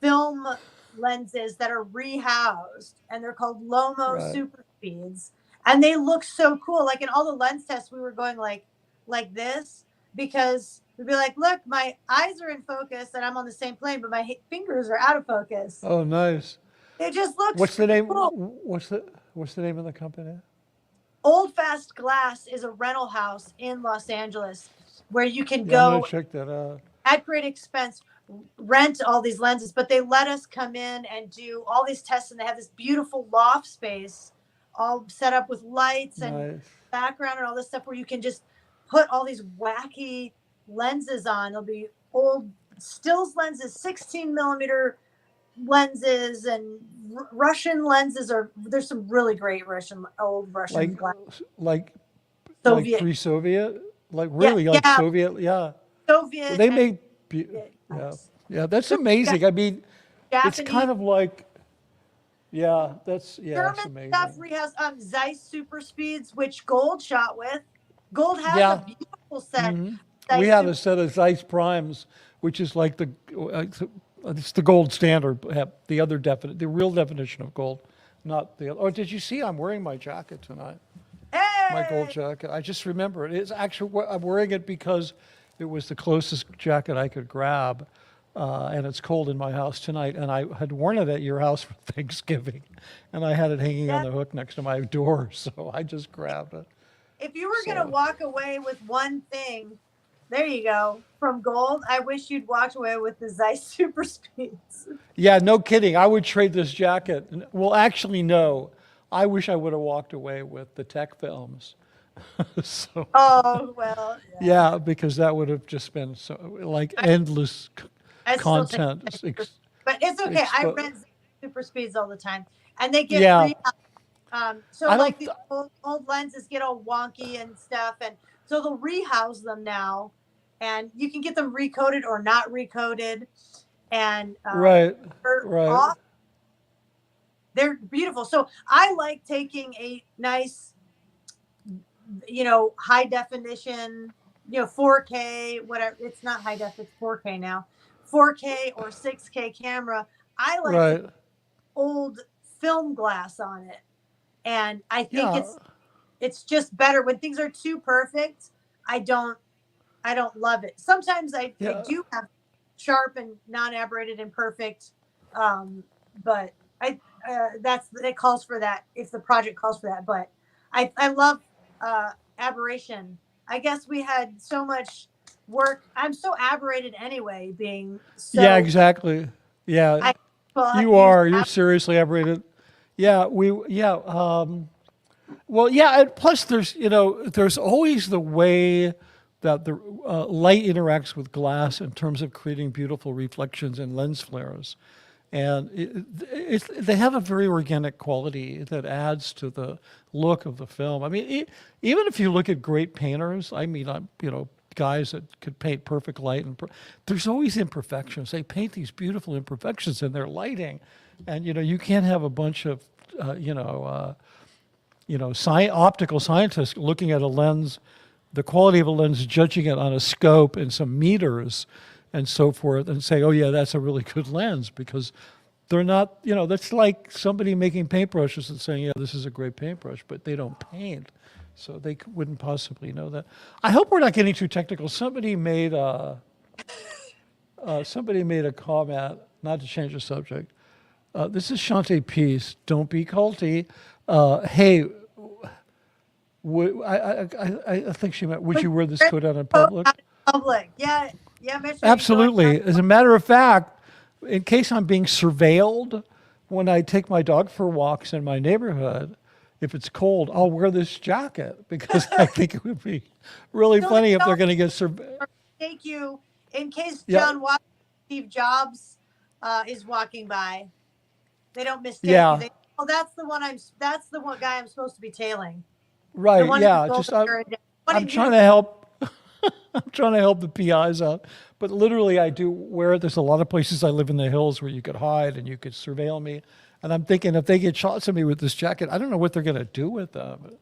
film lenses that are rehoused, and they're called Lomo right. Super Speeds, and they look so cool. Like in all the lens tests, we were going like this because we'd be like, look, my eyes are in focus and I'm on the same plane, but my fingers are out of focus. Oh, nice. It just looks What's the name? cool. What's the name of the company? Old Fast Glass is a rental house in Los Angeles where you can Yeah, I'm gonna go check that out. at great expense, rent all these lenses, but they let us come in and do all these tests, and they have this beautiful loft space all set up with lights and background and all this stuff where you can just put all these wacky lenses on. There'll be old stills lenses, 16 millimeter lenses, and Russian lenses. There's some really great old Russian like Soviet. Like pre-Soviet, like really like Soviet, Soviet. Well, they make, that's amazing. I mean, Japanese. it's kind of like, that's German amazing. stuff. We have Zeiss super speeds, which Gold shot with. Gold has a beautiful set. Mm-hmm. We have a set of Zeiss primes, which is like it's the gold standard. The real definition of gold, not the other. Oh, did you see? I'm wearing my jacket tonight. Hey! My gold jacket. I just remember it. It's actually, I'm wearing it because it was the closest jacket I could grab. And it's cold in my house tonight. And I had worn it at your house for Thanksgiving. And I had it hanging on the hook next to my door. So I just grabbed it. If you were going to walk away with one thing, there you go, from gold, I wish you'd walked away with the Zeiss Super Speeds. Yeah, no kidding. I would trade this jacket. Well, actually, no. I wish I would have walked away with the tech films. Oh, well. Yeah, because that would have just been endless content. But it's okay. I rent super speeds all the time. And they get the old lenses get all wonky and stuff. And so they'll rehouse them now. And you can get them recoded or not recoded. And they're beautiful. So I like taking a nice, high definition, 4K, whatever. It's not high def, it's 4K now. 4K or 6K camera. I like to put old film glass on it. And I think it's just better when things are too perfect. I don't love it. Sometimes I do have sharp and non-aberrated and perfect, but it calls for that if the project calls for that. But I love aberration. I guess we had so much work. I'm so aberrated anyway, being so. Yeah, exactly. Yeah, you're seriously aberrated. Yeah, well, yeah, and plus there's always the way that the light interacts with glass in terms of creating beautiful reflections and lens flares. And they have a very organic quality that adds to the look of the film. I mean, even if you look at great painters, guys that could paint perfect light, there's always imperfections. They paint these beautiful imperfections in their lighting. And, you can't have a bunch of, optical scientists looking at a lens, the quality of a lens, judging it on a scope and some meters and so forth, and say, oh yeah, that's a really good lens, because they're not, that's like somebody making paintbrushes and saying, yeah, this is a great paintbrush, but they don't paint. So they wouldn't possibly know that. I hope we're not getting too technical. Somebody made a comment, not to change the subject. This is Shantae Peace. Don't be culty. Hey, I think she meant, would you wear this coat out in public? Public, yeah. Absolutely. As a matter of fact, in case I'm being surveilled when I take my dog for walks in my neighborhood, if it's cold, I'll wear this jacket, because I think it would be really funny if they're going to get surveilled. Thank you. In case Steve Jobs is walking by, they don't mistake you. That's the one guy I'm supposed to be tailing. Right. Yeah. I'm trying to help. I'm trying to help the PIs out, but literally I do wear it. There's a lot of places I live in the hills where you could hide and you could surveil me. And I'm thinking, if they get shots of me with this jacket, I don't know what they're going to do with them.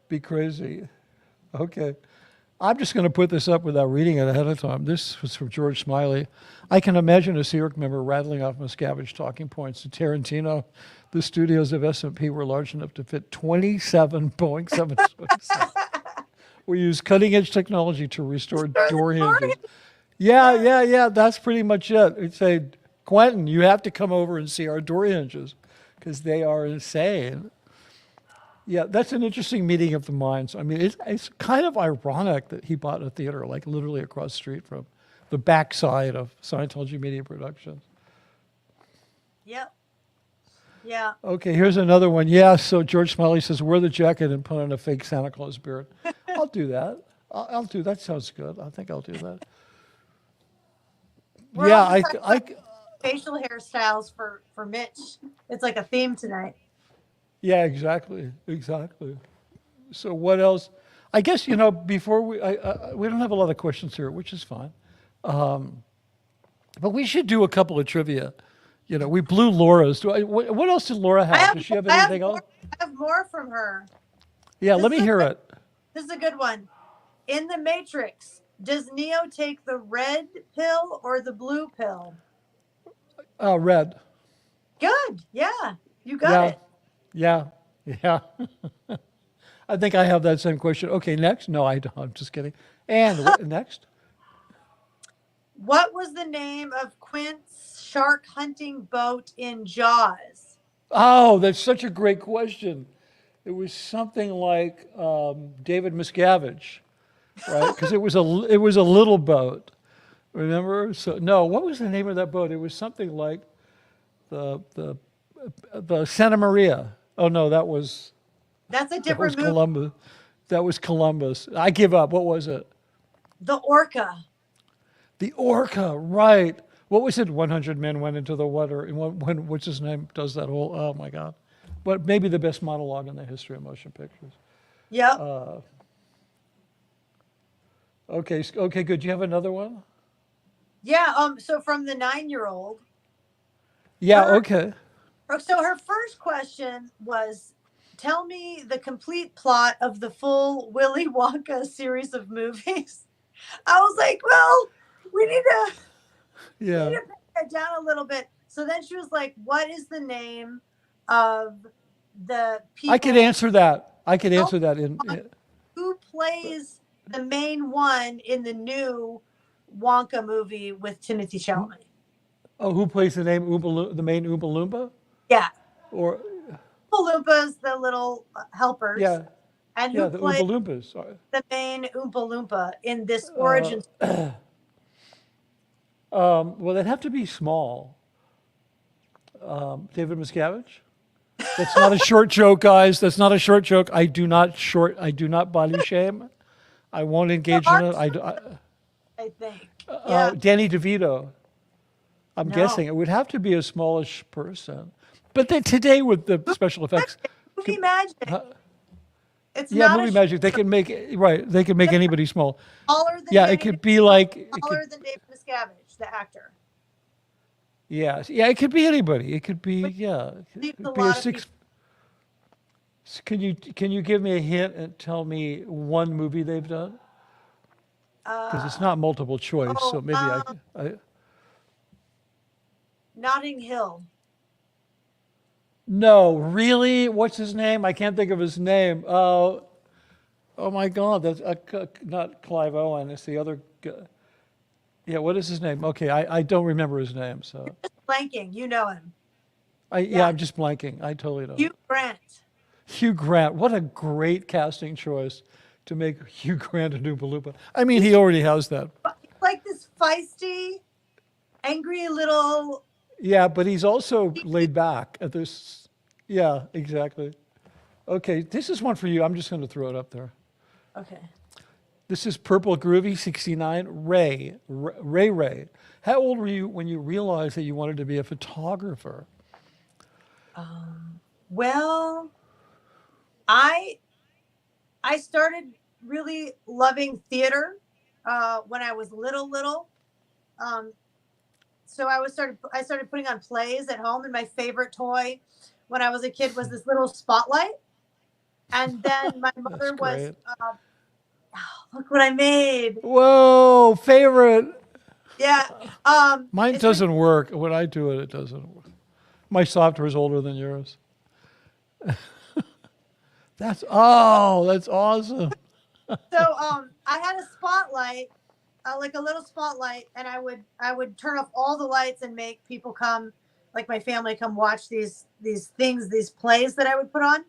Be crazy. Okay. I'm just going to put this up without reading it ahead of time. This was from George Smiley. I can imagine a Sea Org member rattling off Miscavige talking points to Tarantino. The studios of S&P were large enough to fit 27 Boeing 727. We use cutting-edge technology to restore door hinges. Yeah. That's pretty much it. It'd say, Quentin, you have to come over and see our door hinges, because they are insane. Yeah, that's an interesting meeting of the minds. I mean, it's kind of ironic that he bought a theater like literally across the street from the backside of Scientology Media Productions. Yep. Yeah. Okay, here's another one. Yeah, so George Smiley says, wear the jacket and put on a fake Santa Claus beard. I'll do that. I'll do that. Sounds good. I think I'll do that. We're Yeah, all just talking about facial hairstyles for Mitch. It's like a theme tonight. yeah, exactly. So what else? I guess, before we don't have a lot of questions here, which is fine. But we should do a couple of trivia. We blew Laura's. What else did Laura have? Does she have anything else? I have more from her. Yeah, let me hear it. This is a good one. In The Matrix, does Neo take the red pill or the blue pill? Red. Good. Yeah, you got it. Yeah. I think I have that same question. Okay, next. No, I don't. I'm just kidding. And next? What was the name of Quint's shark hunting boat in Jaws? Oh, that's such a great question. It was something like David Miscavige, right? Because it was a little boat. Remember? So no, what was the name of that boat? It was something like the Santa Maria. Oh no, That's a different movie. Columbus. That was Columbus. I give up. What was it? The Orca. The Orca, right. What was it? 100 men went into the water. And what's his name does that whole, oh my God. But maybe the best monologue in the history of motion pictures. Yep. Okay, good. Do you have another one? Yeah, so from the 9-year-old. Yeah, okay. So her first question was, tell me the complete plot of the full Willy Wonka series of movies. I was like, well, we need to break that down a little bit. So then she was like, what is the name of the people? I could answer that. Who plays the main one in the new Wonka movie with Timothy Chalamet? Oh, who plays the main Oompa Loompa? Yeah. Or Oompa Loompas, the little helpers. Yeah. And who the plays Oompa Loompas. the main Oompa Loompa in this origin story? Well, they'd have to be small. David Miscavige? That's not a short joke, guys. That's not a short joke. I do not body shame. I won't engage in it. I think. Yeah. Danny DeVito. I'm guessing it would have to be a smallish person. But today with the special effects. Movie magic. It's movie magic. They can make anybody small. Taller than it could be like taller than David Miscavige, the actor. Yeah, it could be anybody. It could be It could be a six. Can you give me a hint and tell me one movie they've done? Because it's not multiple choice, so maybe I. Notting Hill. No, really? What's his name? I can't think of his name. Oh my God, that's not Clive Owen. It's the other guy. Yeah, what is his name? Okay, I don't remember his name. So you're just blanking. You know him. I'm just blanking. I totally don't. Hugh Grant. Hugh Grant. What a great casting choice to make Hugh Grant an Oompa Loompa. I mean, he already has that. He's like this feisty, angry little. Yeah, but he's also laid back at this. Yeah, exactly. Okay, this is one for you. I'm just going to throw it up there. Okay. This is Purple Groovy 69. Ray. How old were you when you realized that you wanted to be a photographer? Well, I started really loving theater when I was little. So I started putting on plays at home, and my favorite toy when I was a kid was this little spotlight. And then my mother was, look what I made. Whoa, favorite. Yeah. Mine doesn't work. When I do it, it doesn't work. My software is older than yours. That's awesome. So I had a spotlight, like a little spotlight, and I would turn off all the lights and make people come, like my family, come watch these plays that I would put on.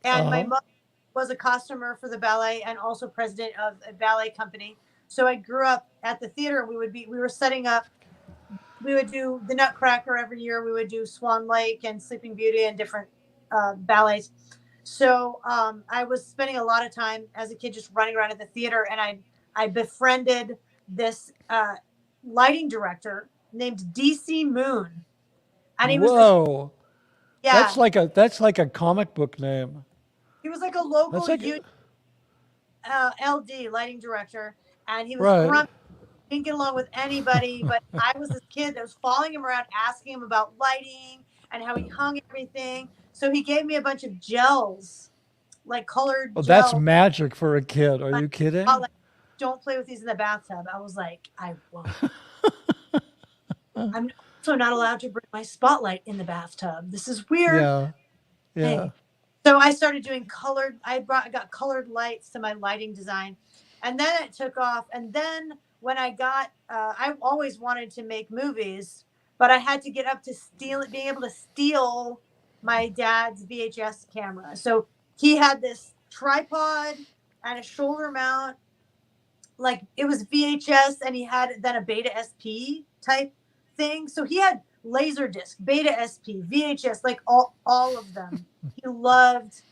And my mother was a costumer for the ballet and also president of a ballet company. So I grew up at the theater. We were setting up. We would do the Nutcracker every year. We would do Swan Lake and Sleeping Beauty and different ballets. So I was spending a lot of time as a kid just running around at the theater, and I befriended this lighting director named DC Moon, and he was Whoa. yeah, That's like a comic book name. he was like a That's local like LD lighting director, and he was right. grumpy, didn't get along with anybody. But I was this kid that was following him around, asking him about lighting and how he hung everything. So he gave me a bunch of gels, like colored Oh, that's gels. magic for a kid. Are you kidding? Like, don't play with these in the bathtub. I was like, I won't. I'm also not allowed to bring my spotlight in the bathtub. This is weird. Yeah. Yeah. Hey. So I started doing colored. I got colored lights to my lighting design, and then it took off. And then when I got, I always wanted to make movies, but I had to get up to being able to steal my dad's VHS camera. So he had this tripod and a shoulder mount, like it was VHS, and he had then a Beta SP type thing. So he had Laserdisc, Beta SP, VHS, like all of them. He loved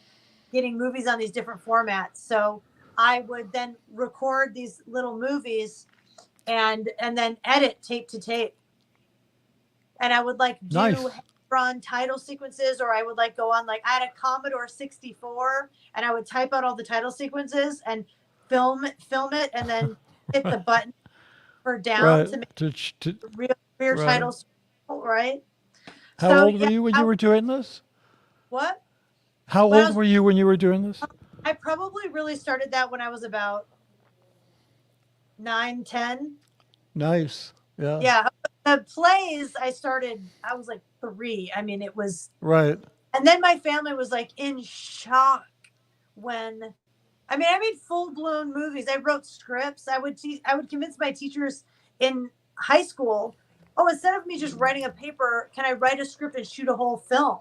getting movies on these different formats. So I would then record these little movies and then edit tape to tape. And I would like do Nice. run title sequences, or I would like go on, like I had a Commodore 64 and I would type out all the title sequences and film it and then hit the button for down Right. to make To, rear right. titles, right? How So, old were you when you were doing this? What? How When I old was- were you when you were doing this? I probably really started that when I was about 9, 10. Nice. Yeah. Yeah. The plays I started, I was like 3. I mean, it was, Right. and then my family was like in shock when, I mean, I made full blown movies. I wrote scripts. I would convince my teachers in high school, oh, instead of me just writing a paper, can I write a script and shoot a whole film?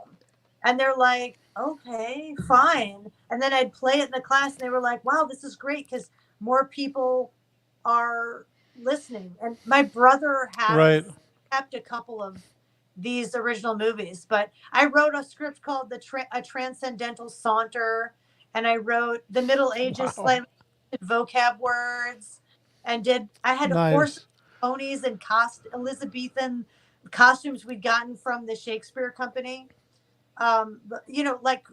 And they're like, okay, fine. And then I'd play it in the class, and they were like, wow, this is great because more people are listening. And my brother has Right. kept a couple of these original movies, but I wrote a script called A Transcendental Saunter, and I wrote the Middle Ages Wow. slightly vocab words, and I had Nice. horse ponies and Elizabethan costumes we'd gotten from the Shakespeare Company. You know, like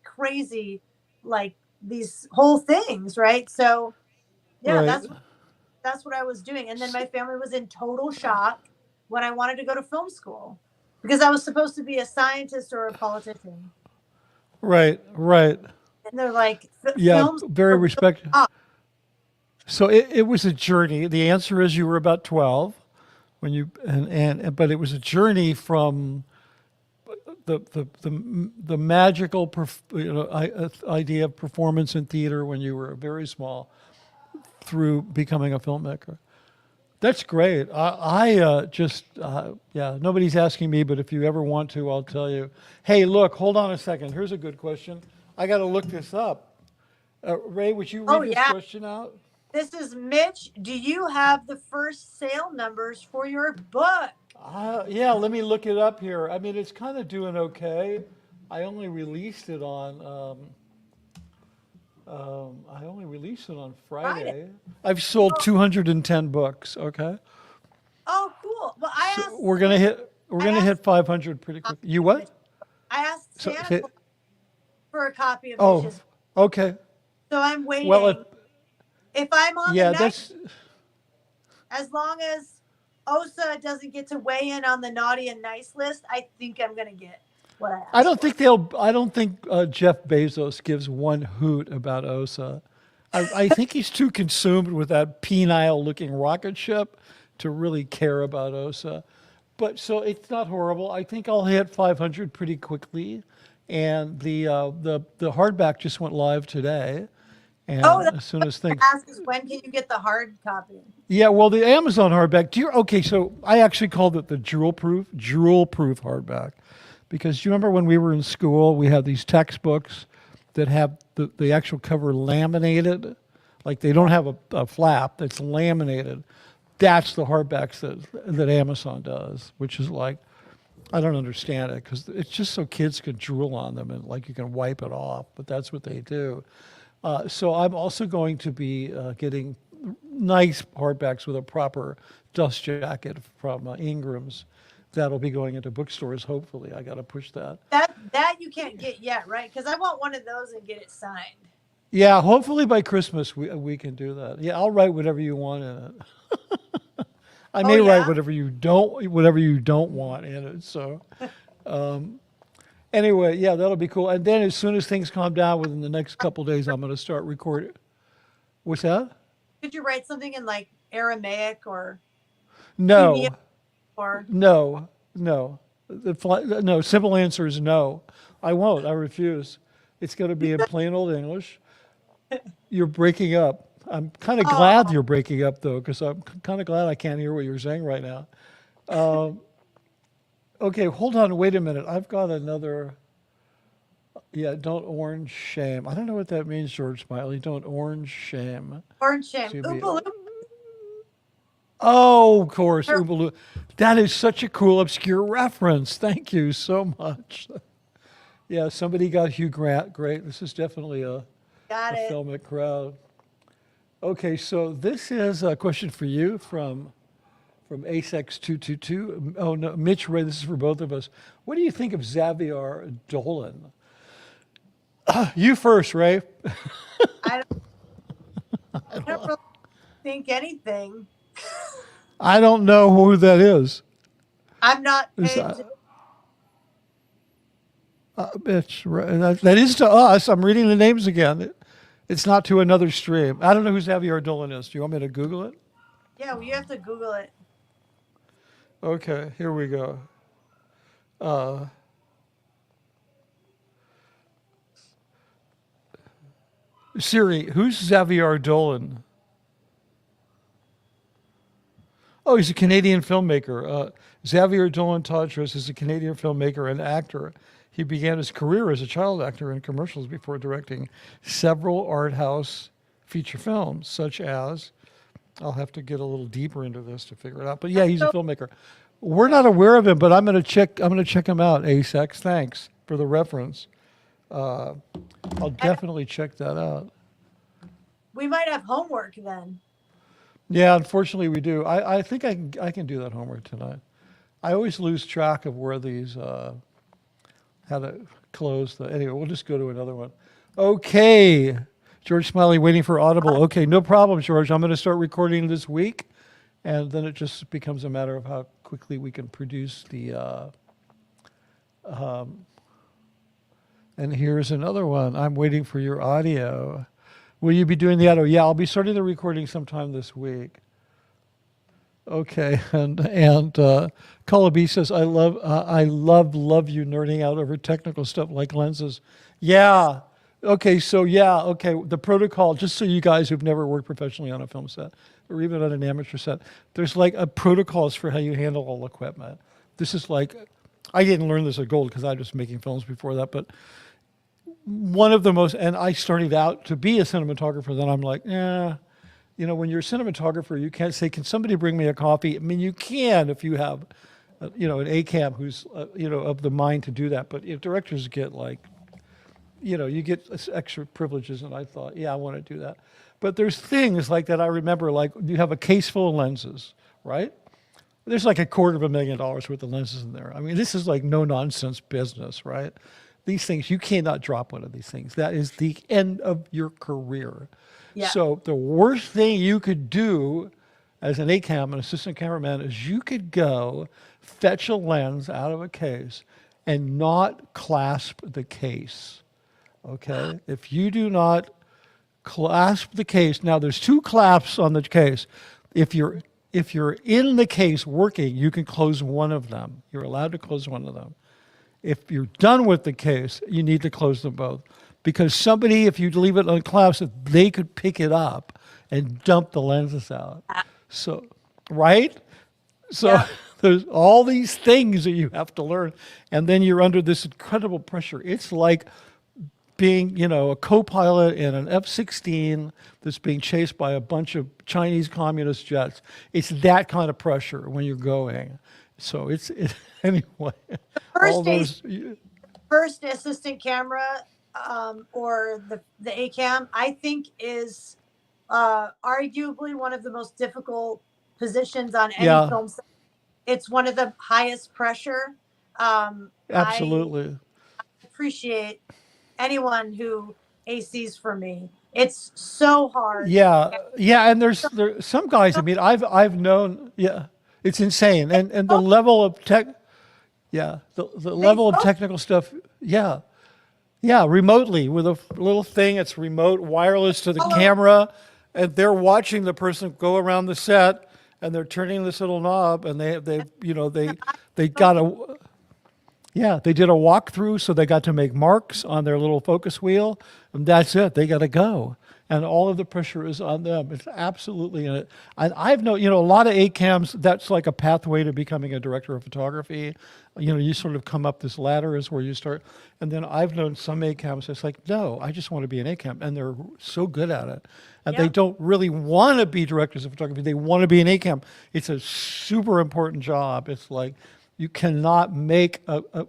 crazy, like these whole things, right? So yeah, Right. that's what I was doing. And then my family was in total shock when I wanted to go to film school because I was supposed to be a scientist or a politician. Right. Right. And they're like, Yeah. films Very are respected. up. So it was a journey. The answer is you were about 12 when you but it was a journey from the magical idea of performance in theater when you were very small through becoming a filmmaker. That's great. Nobody's asking me, but if you ever want to, I'll tell you. Hey, look, hold on a second. Here's a good question. I got to look this up. Ray, would you read this question out? This is Mitch. Do you have the first sale numbers for your book? Yeah, let me look it up here. I mean, it's kind of doing okay. I only released it on Friday. I've sold 210 books. Okay. Oh, cool. Well, I asked. We're gonna hit 500 pretty quick. You what? I asked Santa for a copy of Oh, Mitch's. okay. So I'm waiting. Well, if I'm on yeah, the that's. as long as OSA doesn't get to weigh in on the naughty and nice list, I think I'm gonna get what I asked. I don't think Jeff Bezos gives one hoot about OSA. I think he's too consumed with that penile-looking rocket ship to really care about OSA. But so it's not horrible. I think I'll hit 500 pretty quickly, and the hardback just went live today. And as soon as things ask is when can you get the hard copy? Yeah, well, the Amazon hardback. Okay, so I actually called it the drool-proof hardback, because do you remember when we were in school, we had these textbooks that have the actual cover laminated, Like they don't have a flap that's laminated. That's the hardbacks that Amazon does, which is like, I don't understand it because it's just so kids can drool on them and like you can wipe it off, but that's what they do. So I'm also going to be getting nice hardbacks with a proper dust jacket from Ingram's. That'll be going into bookstores, hopefully. I got to push that. That you can't get yet, right? Because I want one of those and get it signed. Yeah, hopefully by Christmas we can do that. Yeah, I'll write whatever you want in it. I may write whatever you don't want in it. So anyway, yeah, that'll be cool. And then as soon as things calm down within the next couple of days, I'm going to start recording. What's that? Could you write something in like Aramaic or No. Or No. No, simple answer is no. I won't. I refuse. It's going to be in plain old English. You're breaking up. I'm kind of glad you're breaking up, though, because I'm kind of glad I can't hear what you're saying right now. Okay, hold on. Wait a minute. I've got another. Yeah, don't orange shame. I don't know what that means, George Smiley. Don't orange shame. Orange shame. Oompa Loompa. Oh, of course. Oompa Loompa. That is such a cool, obscure reference. Thank you so much. Yeah, somebody got Hugh Grant. Great. This is definitely a filmic crowd. Okay, so this is a question for you from ASEX222. Oh, no, Mitch Ray, this is for both of us. What do you think of Xavier Dolan? You first, Ray. I don't really think anything. I don't know who that is. I'm not Bitch, that is to us. I'm reading the names again. It's not to another stream. I don't know who Xavier Dolan is. Do you want me to Google it? Yeah, well, you have to Google it. Okay, here we go. Siri, who's Xavier Dolan? Oh, he's a Canadian filmmaker. Xavier Dolan Tadros is a Canadian filmmaker and actor. He began his career as a child actor in commercials before directing several art house feature films, such as, I'll have to get a little deeper into this to figure it out. But yeah, he's a filmmaker. We're not aware of him, but I'm gonna check him out, ASEX. Thanks for the reference. I'll definitely check that out. We might have homework then. Yeah, unfortunately we do. I think I can do that homework tonight. I always lose track of where these how to close the. Anyway, we'll just go to another one. Okay, George Smiley waiting for Audible. Okay, no problem, George. I'm going to start recording this week, and then it just becomes a matter of how quickly we can produce the. And here's another one. I'm waiting for your audio. Will you be doing the audio? Yeah, I'll be starting the recording sometime this week. Okay, and Cullaby says, I love you nerding out over technical stuff like lenses. Yeah. Okay, so the protocol, just so you guys who've never worked professionally on a film set or even on an amateur set, there's like a protocols for how you handle all equipment. This is like, I didn't learn this at Gold because I was making films before that, but one of the most, and I started out to be a cinematographer, then I'm like, you know, when you're a cinematographer, you can't say, can somebody bring me a coffee? I mean, you can if you have, you know, an ACAM who's, you know, of the mind to do that. But if directors get like, you know, you get extra privileges. And I thought, yeah, I want to do that. But there's things like that I remember, like you have a case full of lenses, right? There's like $250,000 worth of lenses in there. I mean, this is like no nonsense business, right? These things, you cannot drop one of these things. That is the end of your career. Yeah. So the worst thing you could do as an ACAM, an assistant cameraman, is you could go fetch a lens out of a case and not clasp the case, okay? If you do not clasp the case, now there's two clasps on the case. If you're in the case working, you can close one of them. You're allowed to close one of them. If you're done with the case, you need to close them both. Because somebody, if you leave it unclasped, they could pick it up and dump the lenses out. So, right? So there's all these things that you have to learn. And then you're under this incredible pressure. It's like being, a co-pilot in an F-16 that's being chased by a bunch of Chinese communist jets. It's that kind of pressure when you're going. So anyway, all those. First assistant camera or the A-cam, I think is arguably one of the most difficult positions on any film set. It's one of the highest pressure. Absolutely. I appreciate anyone who ACs for me. It's so hard. Yeah, and there's some guys. I mean, I've known. Yeah, it's insane, and the level of tech. Yeah, the level of technical stuff. Yeah, remotely with a little thing. It's remote, wireless to the camera, and they're watching the person go around the set, and they're turning this little knob, and they got a. Yeah, they did a walkthrough, so they got to make marks on their little focus wheel, and that's it. They got to go, and all of the pressure is on them. It's absolutely in it. And I've known, a lot of ACAMs. That's like a pathway to becoming a director of photography. You sort of come up this ladder is where you start, and then I've known some ACAMs. It's like, no, I just want to be an ACAM, and they're so good at it, and they don't really want to be directors of photography. They want to be an ACAM. It's a super important job. It's like. You cannot make a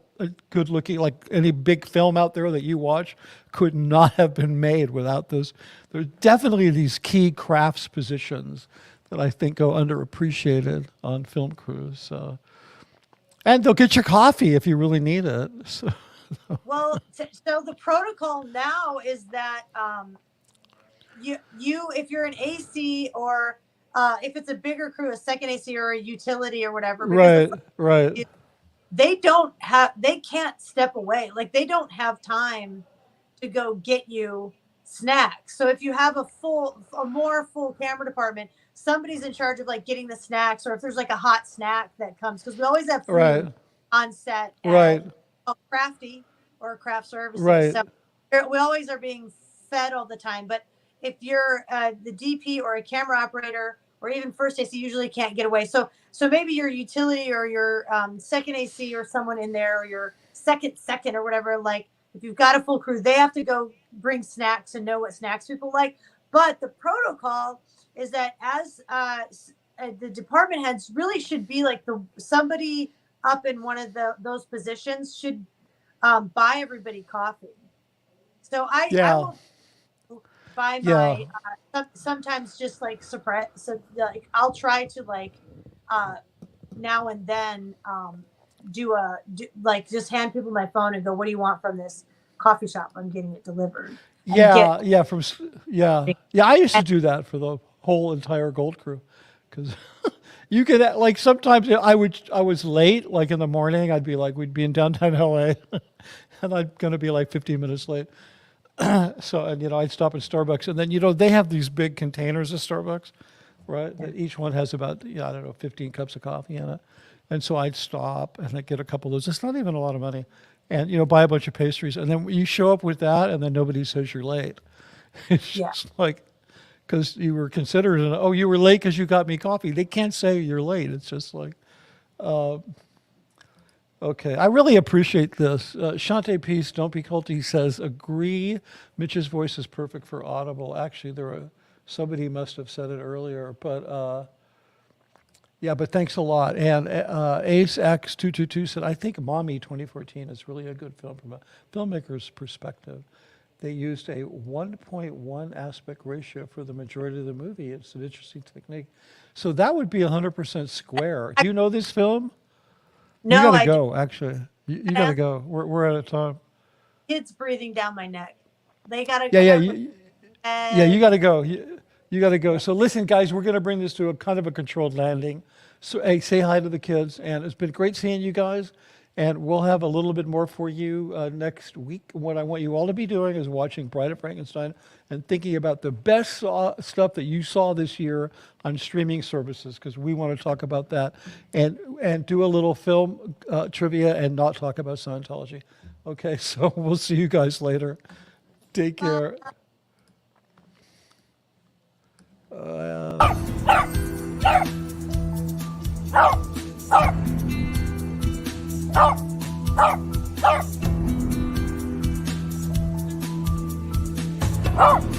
good looking, like any big film out there that you watch could not have been made without those. There's definitely these key crafts positions that I think go underappreciated on film crews. And they'll get your coffee if you really need it. So the protocol now is that you if you're an AC or if it's a bigger crew, a second AC or a utility or whatever, right. They can't step away. Like they don't have time to go get you snacks. So if you have a more full camera department, somebody's in charge of like getting the snacks, or if there's like a hot snack that comes, because we always have food on set, Crafty or craft services. Right. So we always are being fed all the time. But if you're the DP or a camera operator or even first AC, usually can't get away. So maybe your utility or your second AC or someone in there, or your second or whatever, like if you've got a full crew, they have to go bring snacks and know what snacks people like. But the protocol is that as the department heads really should be like somebody up in one of those positions should buy everybody coffee. So I will buy my sometimes just like surprise. So like I'll try to like now and then do just hand people my phone and go, what do you want from this coffee shop? I'm getting it delivered. I used to do that for the whole entire Gold Crew, because you could like sometimes I was late, like in the morning. I'd be like, we'd be in downtown LA, and I'm gonna be like 15 minutes late. So, and I'd stop at Starbucks, and then they have these big containers of Starbucks, right? That each one has about 15 cups of coffee in it. And so I'd stop and I'd get a couple of those. It's not even a lot of money, and buy a bunch of pastries, and then you show up with that, and then nobody says you're late. It's just like, because you were considered, you were late because you got me coffee. They can't say you're late. It's just like, okay, I really appreciate this. Shante Peace, Don't Be Culty says, agree, Mitch's voice is perfect for Audible. Actually, somebody must have said it earlier, but but thanks a lot. And Ace X222 said, I think Mommy 2014 is really a good film from a filmmaker's perspective. They used a 1.1 aspect ratio for the majority of the movie. It's an interesting technique. So that would be 100% square. Do you know this film? No, you gotta go. Actually, you gotta go. We're out of time. Kids breathing down my neck. They gotta go. You gotta go. You gotta go. So listen, guys, we're gonna bring this to a kind of a controlled landing. So hey, say hi to the kids, and it's been great seeing you guys. And we'll have a little bit more for you next week. What I want you all to be doing is watching Bride of Frankenstein and thinking about the best stuff that you saw this year on streaming services, because we want to talk about that and do a little film trivia and not talk about Scientology. Okay, so we'll see you guys later. Take care. Ah!